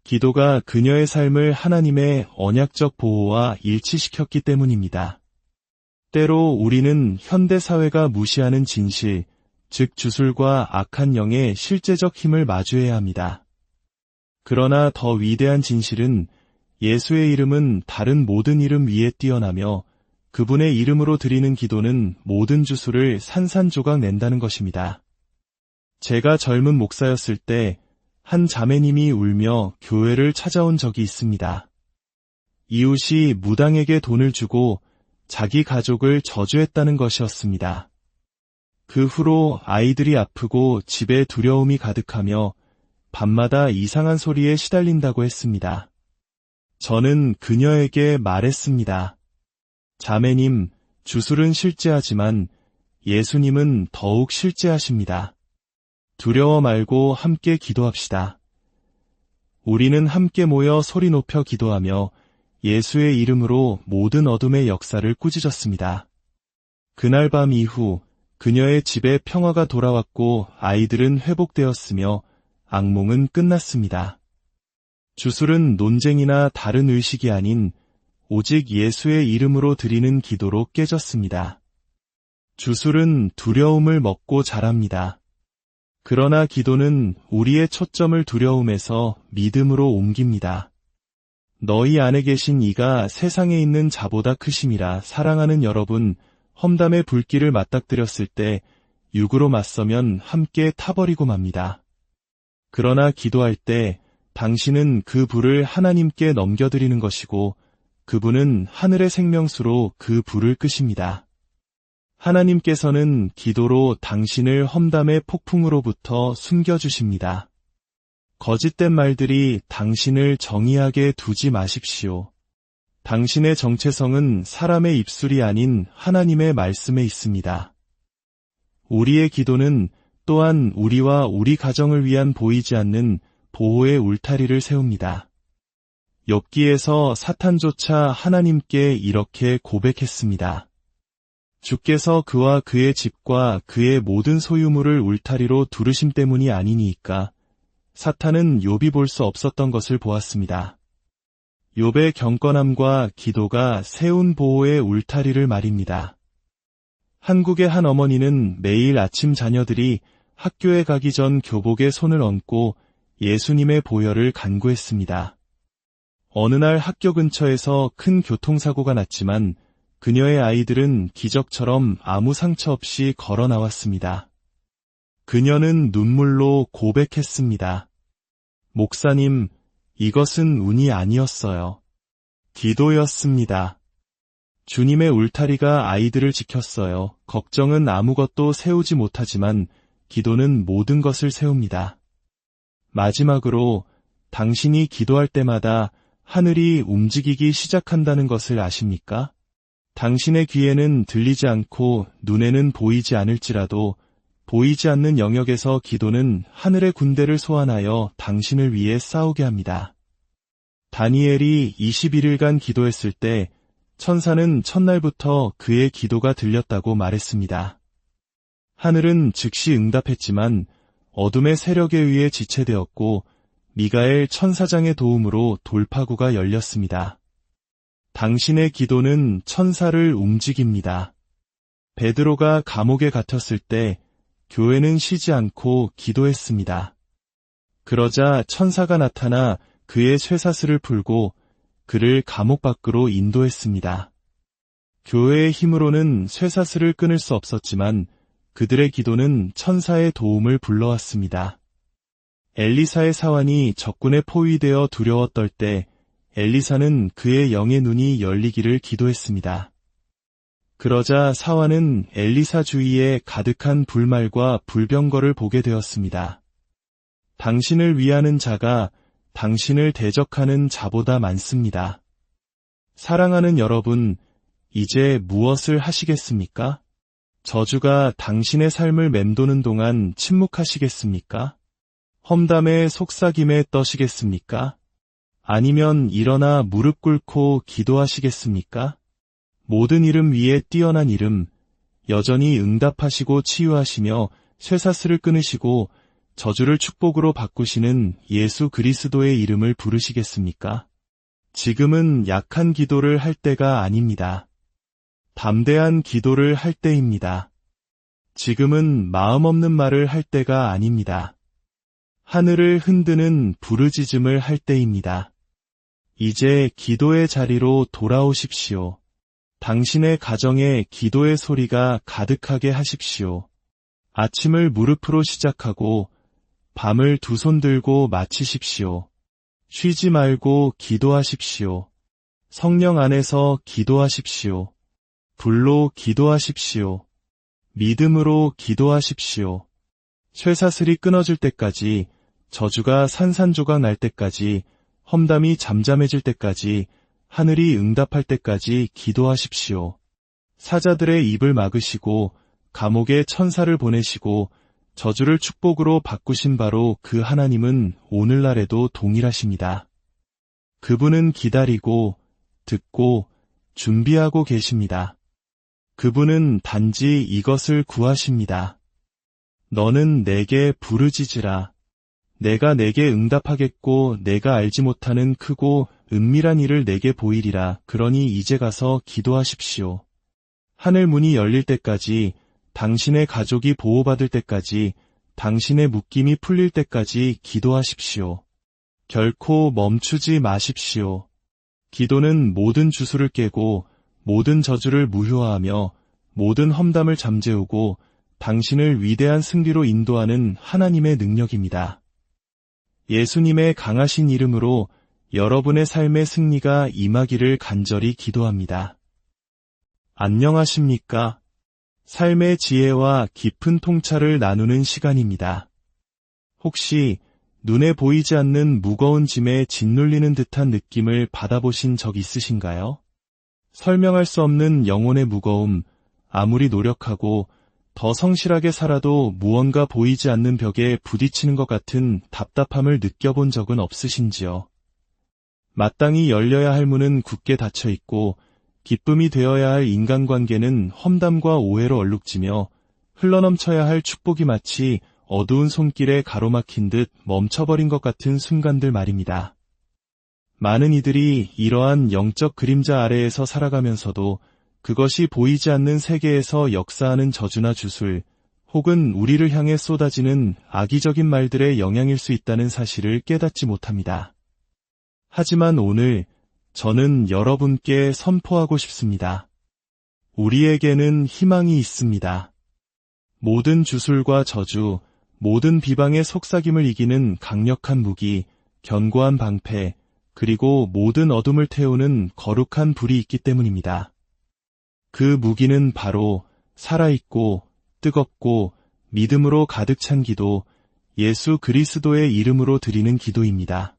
기도가 그녀의 삶을 하나님의 언약적 보호와 일치시켰기 때문입니다. 때로 우리는 현대사회가 무시하는 진실, 즉 주술과 악한 영의 실제적 힘을 마주해야 합니다. 그러나 더 위대한 진실은 예수의 이름은 다른 모든 이름 위에 뛰어나며 그분의 이름으로 드리는 기도는 모든 주술을 산산조각 낸다는 것입니다. 제가 젊은 목사였을 때 한 자매님이 울며 교회를 찾아온 적이 있습니다. 이웃이 무당에게 돈을 주고 자기 가족을 저주했다는 것이었습니다. 그 후로 아이들이 아프고 집에 두려움이 가득하며 밤마다 이상한 소리에 시달린다고 했습니다. 저는 그녀에게 말했습니다. 자매님, 주술은 실제하지만 예수님은 더욱 실제하십니다. 두려워 말고 함께 기도합시다. 우리는 함께 모여 소리 높여 기도하며 예수의 이름으로 모든 어둠의 역사를 꾸짖었습니다. 그날 밤 이후 그녀의 집에 평화가 돌아왔고 아이들은 회복되었으며 악몽은 끝났습니다. 주술은 논쟁이나 다른 의식이 아닌 오직 예수의 이름으로 드리는 기도로 깨졌습니다. 주술은 두려움을 먹고 자랍니다. 그러나 기도는 우리의 초점을 두려움에서 믿음으로 옮깁니다. 너희 안에 계신 이가 세상에 있는 자보다 크심이라. 사랑하는 여러분, 험담의 불길을 맞닥뜨렸을 때 육으로 맞서면 함께 타버리고 맙니다. 그러나 기도할 때 당신은 그 불을 하나님께 넘겨드리는 것이고 그분은 하늘의 생명수로 그 불을 끄십니다. 하나님께서는 기도로 당신을 험담의 폭풍으로부터 숨겨주십니다. 거짓된 말들이 당신을 정의하게 두지 마십시오. 당신의 정체성은 사람의 입술이 아닌 하나님의 말씀에 있습니다. 우리의 기도는 또한 우리와 우리 가정을 위한 보이지 않는 보호의 울타리를 세웁니다. 욥기에서 사탄조차 하나님께 이렇게 고백했습니다. 주께서 그와 그의 집과 그의 모든 소유물을 울타리로 두르심 때문이 아니니이까. 사탄은 욥이 볼 수 없었던 것을 보았습니다. 욥의 경건함과 기도가 세운 보호의 울타리를 말입니다. 한국의 한 어머니는 매일 아침 자녀들이 학교에 가기 전 교복에 손을 얹고 예수님의 보혈을 간구했습니다. 어느 날 학교 근처에서 큰 교통사고가 났지만 그녀의 아이들은 기적처럼 아무 상처 없이 걸어 나왔습니다. 그녀는 눈물로 고백했습니다. 목사님, 이것은 운이 아니었어요. 기도였습니다. 주님의 울타리가 아이들을 지켰어요. 걱정은 아무것도 세우지 못하지만 기도는 모든 것을 세웁니다. 마지막으로 당신이 기도할 때마다 하늘이 움직이기 시작한다는 것을 아십니까? 당신의 귀에는 들리지 않고 눈에는 보이지 않을지라도 보이지 않는 영역에서 기도는 하늘의 군대를 소환하여 당신을 위해 싸우게 합니다. 다니엘이 21일간 기도했을 때 천사는 첫날부터 그의 기도가 들렸다고 말했습니다. 하늘은 즉시 응답했지만 어둠의 세력에 의해 지체되었고 미가엘 천사장의 도움으로 돌파구가 열렸습니다. 당신의 기도는 천사를 움직입니다. 베드로가 감옥에 갇혔을 때 교회는 쉬지 않고 기도했습니다. 그러자 천사가 나타나 그의 쇠사슬을 풀고 그를 감옥 밖으로 인도했습니다. 교회의 힘으로는 쇠사슬을 끊을 수 없었지만 그들의 기도는 천사의 도움을 불러왔습니다. 엘리사의 사환이 적군에 포위되어 두려워 떨 때 엘리사는 그의 영의 눈이 열리기를 기도했습니다. 그러자 사환은 엘리사 주위에 가득한 불말과 불병거를 보게 되었습니다. 당신을 위하는 자가 당신을 대적하는 자보다 많습니다. 사랑하는 여러분, 이제 무엇을 하시겠습니까? 저주가 당신의 삶을 맴도는 동안 침묵하시겠습니까? 험담에 속삭임에 떠시겠습니까? 아니면 일어나 무릎 꿇고 기도하시겠습니까? 모든 이름 위에 뛰어난 이름, 여전히 응답하시고 치유하시며 쇠사슬을 끊으시고 저주를 축복으로 바꾸시는 예수 그리스도의 이름을 부르시겠습니까? 지금은 약한 기도를 할 때가 아닙니다. 담대한 기도를 할 때입니다. 지금은 마음 없는 말을 할 때가 아닙니다. 하늘을 흔드는 부르짖음을 할 때입니다. 이제 기도의 자리로 돌아오십시오. 당신의 가정에 기도의 소리가 가득하게 하십시오. 아침을 무릎으로 시작하고 밤을 두 손 들고 마치십시오. 쉬지 말고 기도하십시오. 성령 안에서 기도하십시오. 불로 기도하십시오. 믿음으로 기도하십시오. 쇠사슬이 끊어질 때까지, 저주가 산산조각 날 때까지, 험담이 잠잠해질 때까지, 하늘이 응답할 때까지 기도하십시오. 사자들의 입을 막으시고 감옥에 천사를 보내시고 저주를 축복으로 바꾸신 바로 그 하나님은 오늘날에도 동일하십니다. 그분은 기다리고 듣고 준비하고 계십니다. 그분은 단지 이것을 구하십니다. 너는 내게 부르짖으라. 내가 내게 응답하겠고 내가 알지 못하는 크고 은밀한 일을 내게 보이리라. 그러니 이제 가서 기도하십시오. 하늘 문이 열릴 때까지, 당신의 가족이 보호받을 때까지, 당신의 묶임이 풀릴 때까지 기도하십시오. 결코 멈추지 마십시오. 기도는 모든 주술을 깨고 모든 저주를 무효화하며 모든 험담을 잠재우고 당신을 위대한 승리로 인도하는 하나님의 능력입니다. 예수님의 강하신 이름으로 여러분의 삶의 승리가 임하기를 간절히 기도합니다. 안녕하십니까? 삶의 지혜와 깊은 통찰을 나누는 시간입니다. 혹시 눈에 보이지 않는 무거운 짐에 짓눌리는 듯한 느낌을 받아보신 적 있으신가요? 설명할 수 없는 영혼의 무거움, 아무리 노력하고 더 성실하게 살아도 무언가 보이지 않는 벽에 부딪히는 것 같은 답답함을 느껴본 적은 없으신지요? 마땅히 열려야 할 문은 굳게 닫혀 있고 기쁨이 되어야 할 인간관계는 험담과 오해로 얼룩지며 흘러넘쳐야 할 축복이 마치 어두운 손길에 가로막힌 듯 멈춰버린 것 같은 순간들 말입니다. 많은 이들이 이러한 영적 그림자 아래에서 살아가면서도 그것이 보이지 않는 세계에서 역사하는 저주나 주술, 혹은 우리를 향해 쏟아지는 악의적인 말들의 영향일 수 있다는 사실을 깨닫지 못합니다. 하지만 오늘 저는 여러분께 선포하고 싶습니다. 우리에게는 희망이 있습니다. 모든 주술과 저주, 모든 비방의 속삭임을 이기는 강력한 무기, 견고한 방패, 그리고 모든 어둠을 태우는 거룩한 불이 있기 때문입니다. 그 무기는 바로 살아있고 뜨겁고 믿음으로 가득 찬 기도, 예수 그리스도의 이름으로 드리는 기도입니다.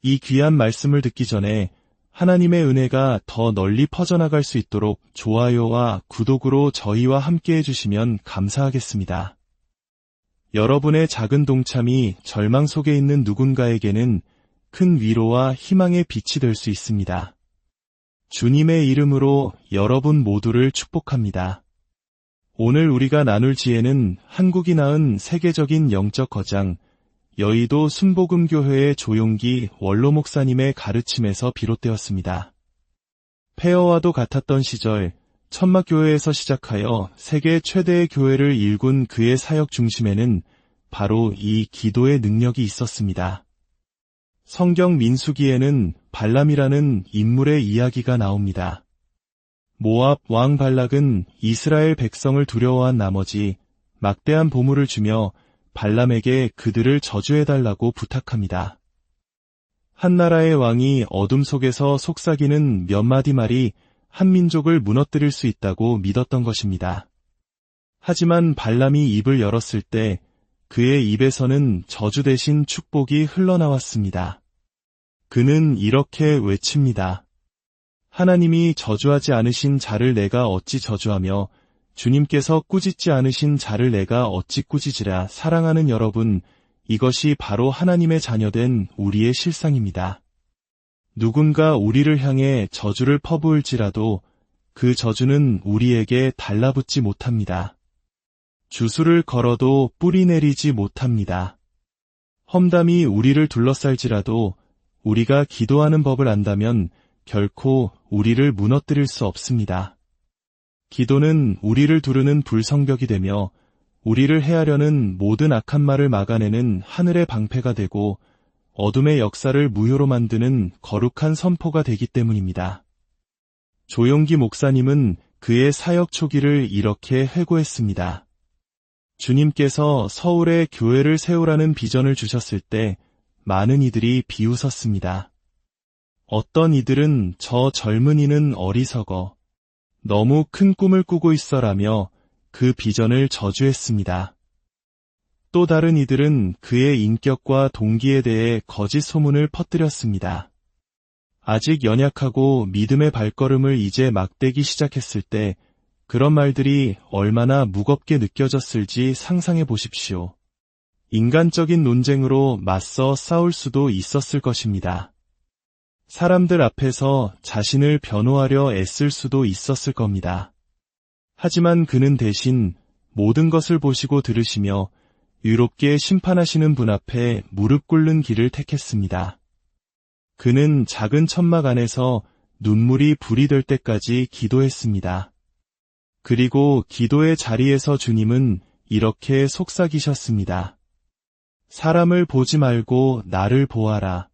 이 귀한 말씀을 듣기 전에 하나님의 은혜가 더 널리 퍼져나갈 수 있도록 좋아요와 구독으로 저희와 함께 해주시면 감사하겠습니다. 여러분의 작은 동참이 절망 속에 있는 누군가에게는 큰 위로와 희망의 빛이 될 수 있습니다. 주님의 이름으로 여러분 모두를 축복합니다. 오늘 우리가 나눌 지혜는 한국이 낳은 세계적인 영적 거장, 여의도 순복음교회의 조용기 원로 목사님의 가르침에서 비롯되었습니다. 폐허와도 같았던 시절, 천막교회에서 시작하여 세계 최대의 교회를 일군 그의 사역 중심에는 바로 이 기도의 능력이 있었습니다. 성경 민수기에는 발람이라는 인물의 이야기가 나옵니다. 모압 왕 발락은 이스라엘 백성을 두려워한 나머지 막대한 보물을 주며 발람에게 그들을 저주해달라고 부탁합니다. 한 나라의 왕이 어둠 속에서 속삭이는 몇 마디 말이 한 민족을 무너뜨릴 수 있다고 믿었던 것입니다. 하지만 발람이 입을 열었을 때 그의 입에서는 저주 대신 축복이 흘러나왔습니다. 그는 이렇게 외칩니다. 하나님이 저주하지 않으신 자를 내가 어찌 저주하며 주님께서 꾸짖지 않으신 자를 내가 어찌 꾸짖으랴. 사랑하는 여러분, 이것이 바로 하나님의 자녀된 우리의 실상입니다. 누군가 우리를 향해 저주를 퍼부을지라도 그 저주는 우리에게 달라붙지 못합니다. 주술을 걸어도 뿌리 내리지 못합니다. 험담이 우리를 둘러쌀지라도 우리가 기도하는 법을 안다면 결코 우리를 무너뜨릴 수 없습니다. 기도는 우리를 두르는 불성벽이 되며 우리를 해하려는 모든 악한 말을 막아내는 하늘의 방패가 되고 어둠의 역사를 무효로 만드는 거룩한 선포가 되기 때문입니다. 조용기 목사님은 그의 사역 초기를 이렇게 회고했습니다. 주님께서 서울에 교회를 세우라는 비전을 주셨을 때 많은 이들이 비웃었습니다. 어떤 이들은 저 젊은이는 어리석어 너무 큰 꿈을 꾸고 있어라며 그 비전을 저주했습니다. 또 다른 이들은 그의 인격과 동기에 대해 거짓 소문을 퍼뜨렸습니다. 아직 연약하고 믿음의 발걸음을 이제 막 떼기 시작했을 때 그런 말들이 얼마나 무겁게 느껴졌을지 상상해 보십시오. 인간적인 논쟁으로 맞서 싸울 수도 있었을 것입니다. 사람들 앞에서 자신을 변호하려 애쓸 수도 있었을 겁니다. 하지만 그는 대신 모든 것을 보시고 들으시며 유롭게 심판하시는 분 앞에 무릎 꿇는 길을 택했습니다. 그는 작은 천막 안에서 눈물이 불이 될 때까지 기도했습니다. 그리고 기도의 자리에서 주님은 이렇게 속삭이셨습니다. 사람을 보지 말고 나를 보아라.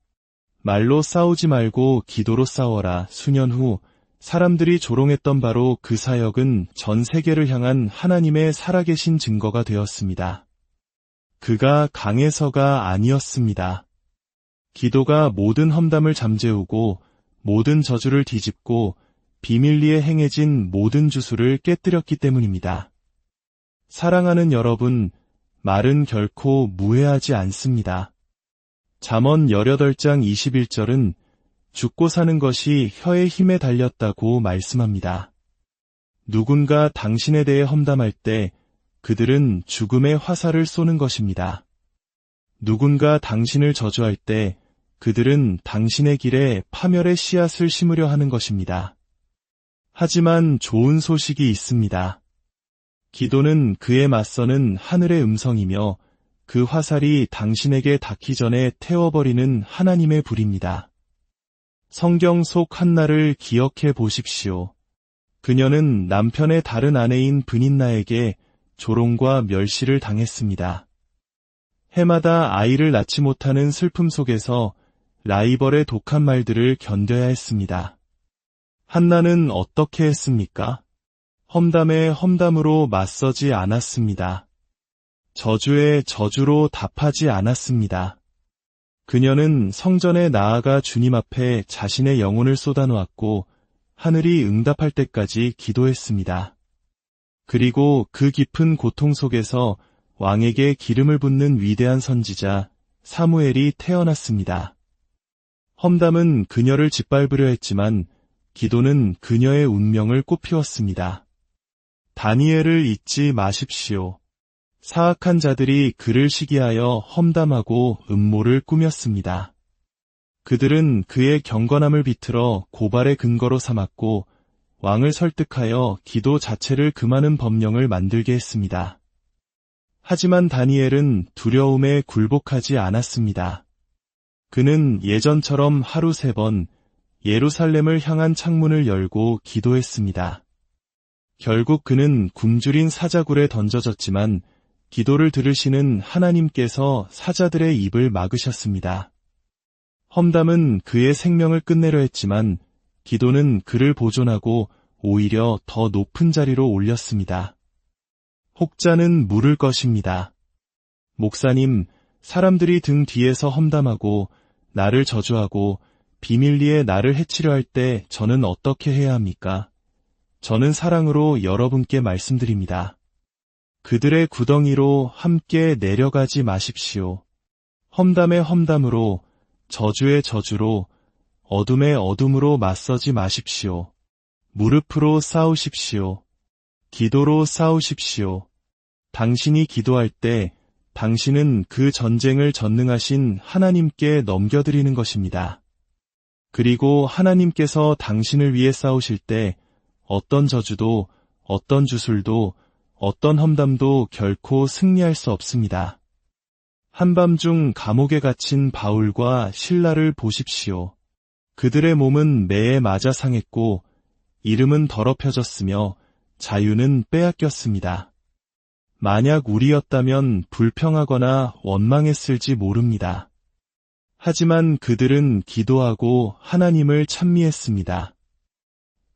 말로 싸우지 말고 기도로 싸워라. 수년 후 사람들이 조롱했던 바로 그 사역은 전 세계를 향한 하나님의 살아계신 증거가 되었습니다. 그가 강해서가 아니었습니다. 기도가 모든 험담을 잠재우고 모든 저주를 뒤집고 비밀리에 행해진 모든 주술을 깨뜨렸기 때문입니다. 사랑하는 여러분, 말은 결코 무해하지 않습니다. 잠언 18장 21절은 죽고 사는 것이 혀의 힘에 달렸다고 말씀합니다. 누군가 당신에 대해 험담할 때 그들은 죽음의 화살을 쏘는 것입니다. 누군가 당신을 저주할 때 그들은 당신의 길에 파멸의 씨앗을 심으려 하는 것입니다. 하지만 좋은 소식이 있습니다. 기도는 그에 맞서는 하늘의 음성이며 그 화살이 당신에게 닿기 전에 태워버리는 하나님의 불입니다. 성경 속 한나를 기억해 보십시오. 그녀는 남편의 다른 아내인 브닌나에게 조롱과 멸시를 당했습니다. 해마다 아이를 낳지 못하는 슬픔 속에서 라이벌의 독한 말들을 견뎌야 했습니다. 한나는 어떻게 했습니까? 험담에 험담으로 맞서지 않았습니다. 저주의 저주로 답하지 않았습니다. 그녀는 성전에 나아가 주님 앞에 자신의 영혼을 쏟아놓았고 하늘이 응답할 때까지 기도했습니다. 그리고 그 깊은 고통 속에서 왕에게 기름을 붓는 위대한 선지자 사무엘이 태어났습니다. 험담은 그녀를 짓밟으려 했지만 기도는 그녀의 운명을 꽃피웠습니다. 다니엘을 잊지 마십시오. 사악한 자들이 그를 시기하여 험담하고 음모를 꾸몄습니다. 그들은 그의 경건함을 비틀어 고발의 근거로 삼았고 왕을 설득하여 기도 자체를 금하는 법령을 만들게 했습니다. 하지만 다니엘은 두려움에 굴복하지 않았습니다. 그는 예전처럼 하루 3번 예루살렘을 향한 창문을 열고 기도했습니다. 결국 그는 굶주린 사자굴에 던져졌지만 기도를 들으시는 하나님께서 사자들의 입을 막으셨습니다. 험담은 그의 생명을 끝내려 했지만 기도는 그를 보존하고 오히려 더 높은 자리로 올렸습니다. 혹자는 물을 것입니다. 목사님, 사람들이 등 뒤에서 험담하고 나를 저주하고 비밀리에 나를 해치려 할 때 저는 어떻게 해야 합니까? 저는 사랑으로 여러분께 말씀드립니다. 그들의 구덩이로 함께 내려가지 마십시오. 험담의 험담으로, 저주의 저주로, 어둠의 어둠으로 맞서지 마십시오. 무릎으로 싸우십시오. 기도로 싸우십시오. 당신이 기도할 때 당신은 그 전쟁을 전능하신 하나님께 넘겨드리는 것입니다. 그리고 하나님께서 당신을 위해 싸우실 때 어떤 저주도, 어떤 주술도, 어떤 험담도 결코 승리할 수 없습니다. 한밤중 감옥에 갇힌 바울과 실라를 보십시오. 그들의 몸은 매에 맞아 상했고 이름은 더럽혀졌으며 자유는 빼앗겼습니다. 만약 우리였다면 불평하거나 원망했을지 모릅니다. 하지만 그들은 기도하고 하나님을 찬미했습니다.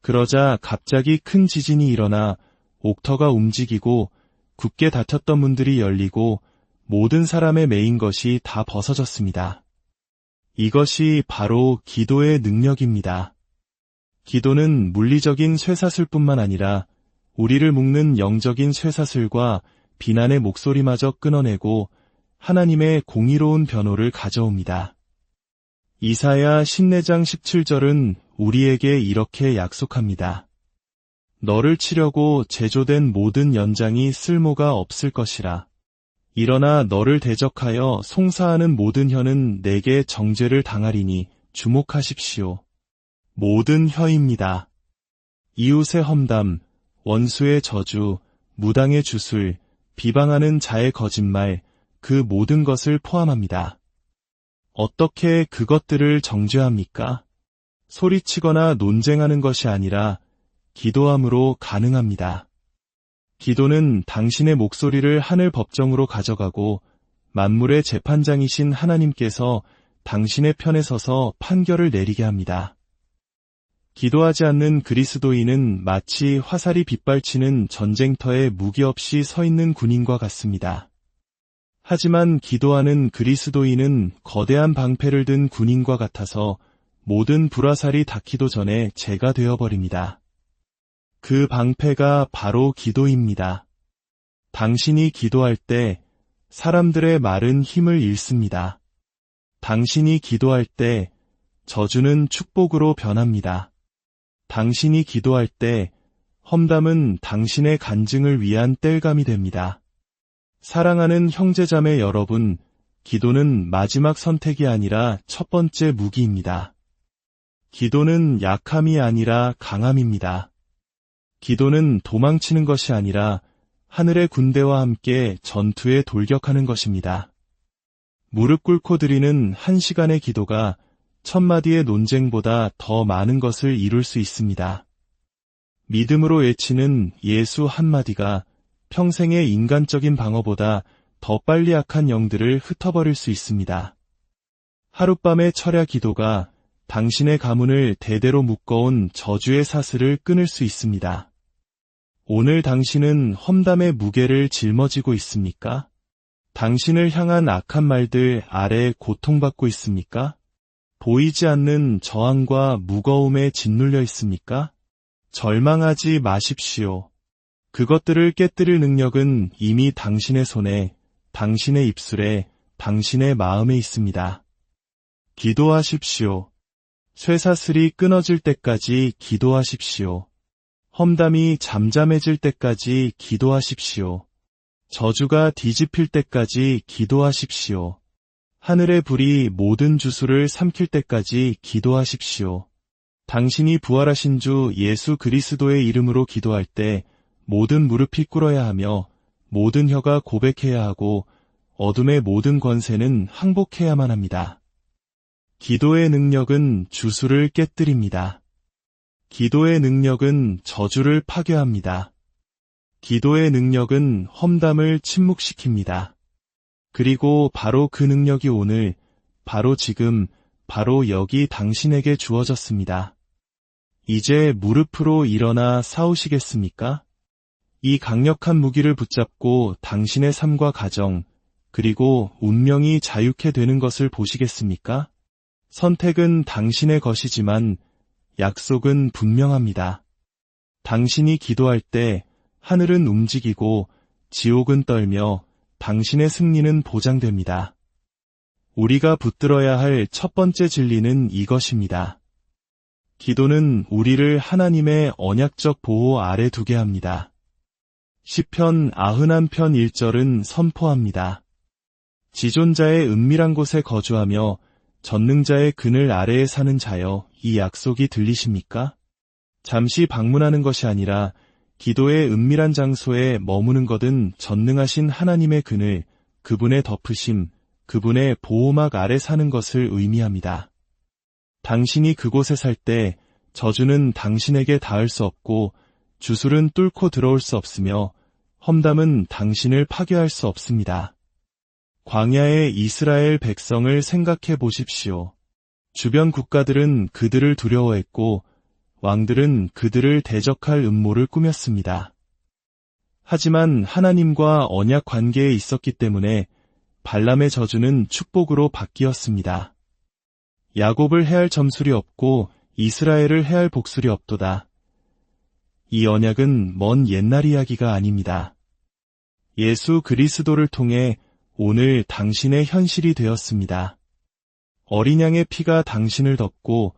그러자 갑자기 큰 지진이 일어나 옥터가 움직이고 굳게 닫혔던 문들이 열리고 모든 사람의 매인 것이 다 벗어졌습니다. 이것이 바로 기도의 능력입니다. 기도는 물리적인 쇠사슬뿐만 아니라 우리를 묶는 영적인 쇠사슬과 비난의 목소리마저 끊어내고 하나님의 공의로운 변호를 가져옵니다. 이사야 14장 17절은 우리에게 이렇게 약속합니다. 너를 치려고 제조된 모든 연장이 쓸모가 없을 것이라. 일어나 너를 대적하여 송사하는 모든 혀는 내게 정죄를 당하리니 주목하십시오. 모든 혀입니다. 이웃의 험담, 원수의 저주, 무당의 주술, 비방하는 자의 거짓말, 그 모든 것을 포함합니다. 어떻게 그것들을 정죄합니까? 소리치거나 논쟁하는 것이 아니라 기도함으로 가능합니다. 기도는 당신의 목소리를 하늘 법정으로 가져가고 만물의 재판장이신 하나님께서 당신의 편에 서서 판결을 내리게 합니다. 기도하지 않는 그리스도인은 마치 화살이 빗발치는 전쟁터에 무기 없이 서 있는 군인과 같습니다. 하지만 기도하는 그리스도인은 거대한 방패를 든 군인과 같아서 모든 불화살이 닿기도 전에 재가 되어버립니다. 그 방패가 바로 기도입니다. 당신이 기도할 때 사람들의 말은 힘을 잃습니다. 당신이 기도할 때 저주는 축복으로 변합니다. 당신이 기도할 때 험담은 당신의 간증을 위한 땔감이 됩니다. 사랑하는 형제자매 여러분, 기도는 마지막 선택이 아니라 첫 번째 무기입니다. 기도는 약함이 아니라 강함입니다. 기도는 도망치는 것이 아니라 하늘의 군대와 함께 전투에 돌격하는 것입니다. 무릎 꿇고 드리는 1시간의 기도가 1000마디의 논쟁보다 더 많은 것을 이룰 수 있습니다. 믿음으로 외치는 예수 한마디가 평생의 인간적인 방어보다 더 빨리 악한 영들을 흩어버릴 수 있습니다. 하룻밤의 철야 기도가 당신의 가문을 대대로 묶어온 저주의 사슬을 끊을 수 있습니다. 오늘 당신은 험담의 무게를 짊어지고 있습니까? 당신을 향한 악한 말들 아래 고통받고 있습니까? 보이지 않는 저항과 무거움에 짓눌려 있습니까? 절망하지 마십시오. 그것들을 깨뜨릴 능력은 이미 당신의 손에, 당신의 입술에, 당신의 마음에 있습니다. 기도하십시오. 쇠사슬이 끊어질 때까지 기도하십시오. 험담이 잠잠해질 때까지 기도하십시오. 저주가 뒤집힐 때까지 기도하십시오. 하늘의 불이 모든 주술을 삼킬 때까지 기도하십시오. 당신이 부활하신 주 예수 그리스도의 이름으로 기도할 때 모든 무릎이 꿇어야 하며 모든 혀가 고백해야 하고 어둠의 모든 권세는 항복해야만 합니다. 기도의 능력은 주술을 깨뜨립니다. 기도의 능력은 저주를 파괴합니다. 기도의 능력은 험담을 침묵시킵니다. 그리고 바로 그 능력이 오늘, 바로 지금, 바로 여기 당신에게 주어졌습니다. 이제 무릎으로 일어나 싸우시겠습니까? 이 강력한 무기를 붙잡고 당신의 삶과 가정, 그리고 운명이 자유케 되는 것을 보시겠습니까? 선택은 당신의 것이지만 약속은 분명합니다. 당신이 기도할 때 하늘은 움직이고 지옥은 떨며 당신의 승리는 보장됩니다. 우리가 붙들어야 할 첫 번째 진리는 이것입니다. 기도는 우리를 하나님의 언약적 보호 아래 두게 합니다. 시편 91편 1절은 선포합니다. 지존자의 은밀한 곳에 거주하며 전능자의 그늘 아래에 사는 자여, 이 약속이 들리십니까? 잠시 방문하는 것이 아니라 기도의 은밀한 장소에 머무는 것은 전능하신 하나님의 그늘, 그분의 덮으심, 그분의 보호막 아래 사는 것을 의미합니다. 당신이 그곳에 살 때 저주는 당신에게 닿을 수 없고 주술은 뚫고 들어올 수 없으며 험담은 당신을 파괴할 수 없습니다. 광야의 이스라엘 백성을 생각해 보십시오. 주변 국가들은 그들을 두려워했고 왕들은 그들을 대적할 음모를 꾸몄습니다. 하지만 하나님과 언약 관계에 있었기 때문에 발람의 저주는 축복으로 바뀌었습니다. 야곱을 해할 점술이 없고 이스라엘을 해할 복술이 없도다. 이 언약은 먼 옛날 이야기가 아닙니다. 예수 그리스도를 통해 오늘 당신의 현실이 되었습니다. 어린 양의 피가 당신을 덮고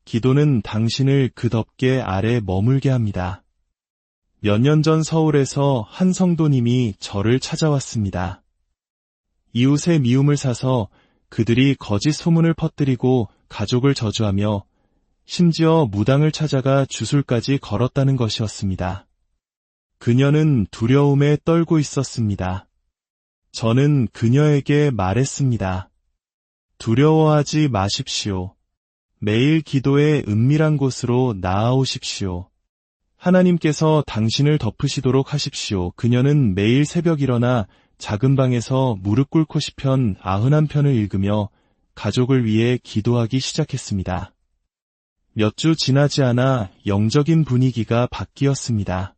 기도는 당신을 그 덮개 아래 머물게 합니다. 몇 년 전 서울에서 한 성도님이 저를 찾아왔습니다. 이웃의 미움을 사서 그들이 거짓 소문을 퍼뜨리고 가족을 저주하며 심지어 무당을 찾아가 주술까지 걸었다는 것이었습니다. 그녀는 두려움에 떨고 있었습니다. 저는 그녀에게 말했습니다. 두려워하지 마십시오. 매일 기도의 은밀한 곳으로 나아오십시오. 하나님께서 당신을 덮으시도록 하십시오. 그녀는 매일 새벽 일어나 작은 방에서 무릎 꿇고 시편 91편을 읽으며 가족을 위해 기도하기 시작했습니다. 몇 주 지나지 않아 영적인 분위기가 바뀌었습니다.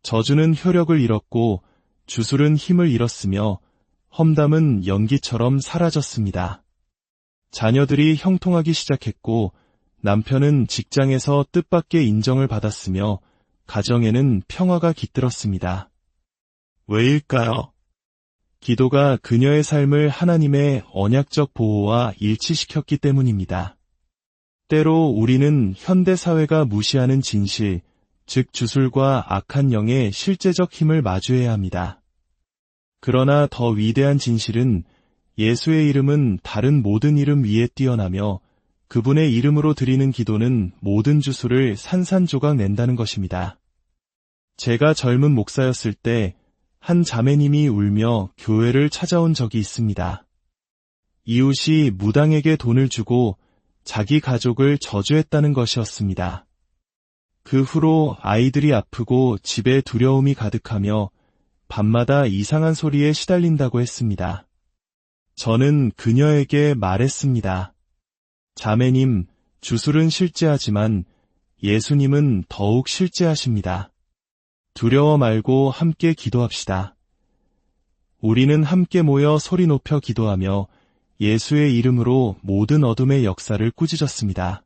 저주는 효력을 잃었고 주술은 힘을 잃었으며 험담은 연기처럼 사라졌습니다. 자녀들이 형통하기 시작했고 남편은 직장에서 뜻밖의 인정을 받았으며 가정에는 평화가 깃들었습니다. 왜일까요? 기도가 그녀의 삶을 하나님의 언약적 보호와 일치시켰기 때문입니다. 때로 우리는 현대사회가 무시하는 진실, 즉 주술과 악한 영의 실제적 힘을 마주해야 합니다. 그러나 더 위대한 진실은 예수의 이름은 다른 모든 이름 위에 뛰어나며 그분의 이름으로 드리는 기도는 모든 주술을 산산조각 낸다는 것입니다. 제가 젊은 목사였을 때 한 자매님이 울며 교회를 찾아온 적이 있습니다. 이웃이 무당에게 돈을 주고 자기 가족을 저주했다는 것이었습니다. 그 후로 아이들이 아프고 집에 두려움이 가득하며 밤마다 이상한 소리에 시달린다고 했습니다. 저는 그녀에게 말했습니다. 자매님, 주술은 실제하지만 예수님은 더욱 실제하십니다. 두려워 말고 함께 기도합시다. 우리는 함께 모여 소리 높여 기도하며 예수의 이름으로 모든 어둠의 역사를 꾸짖었습니다.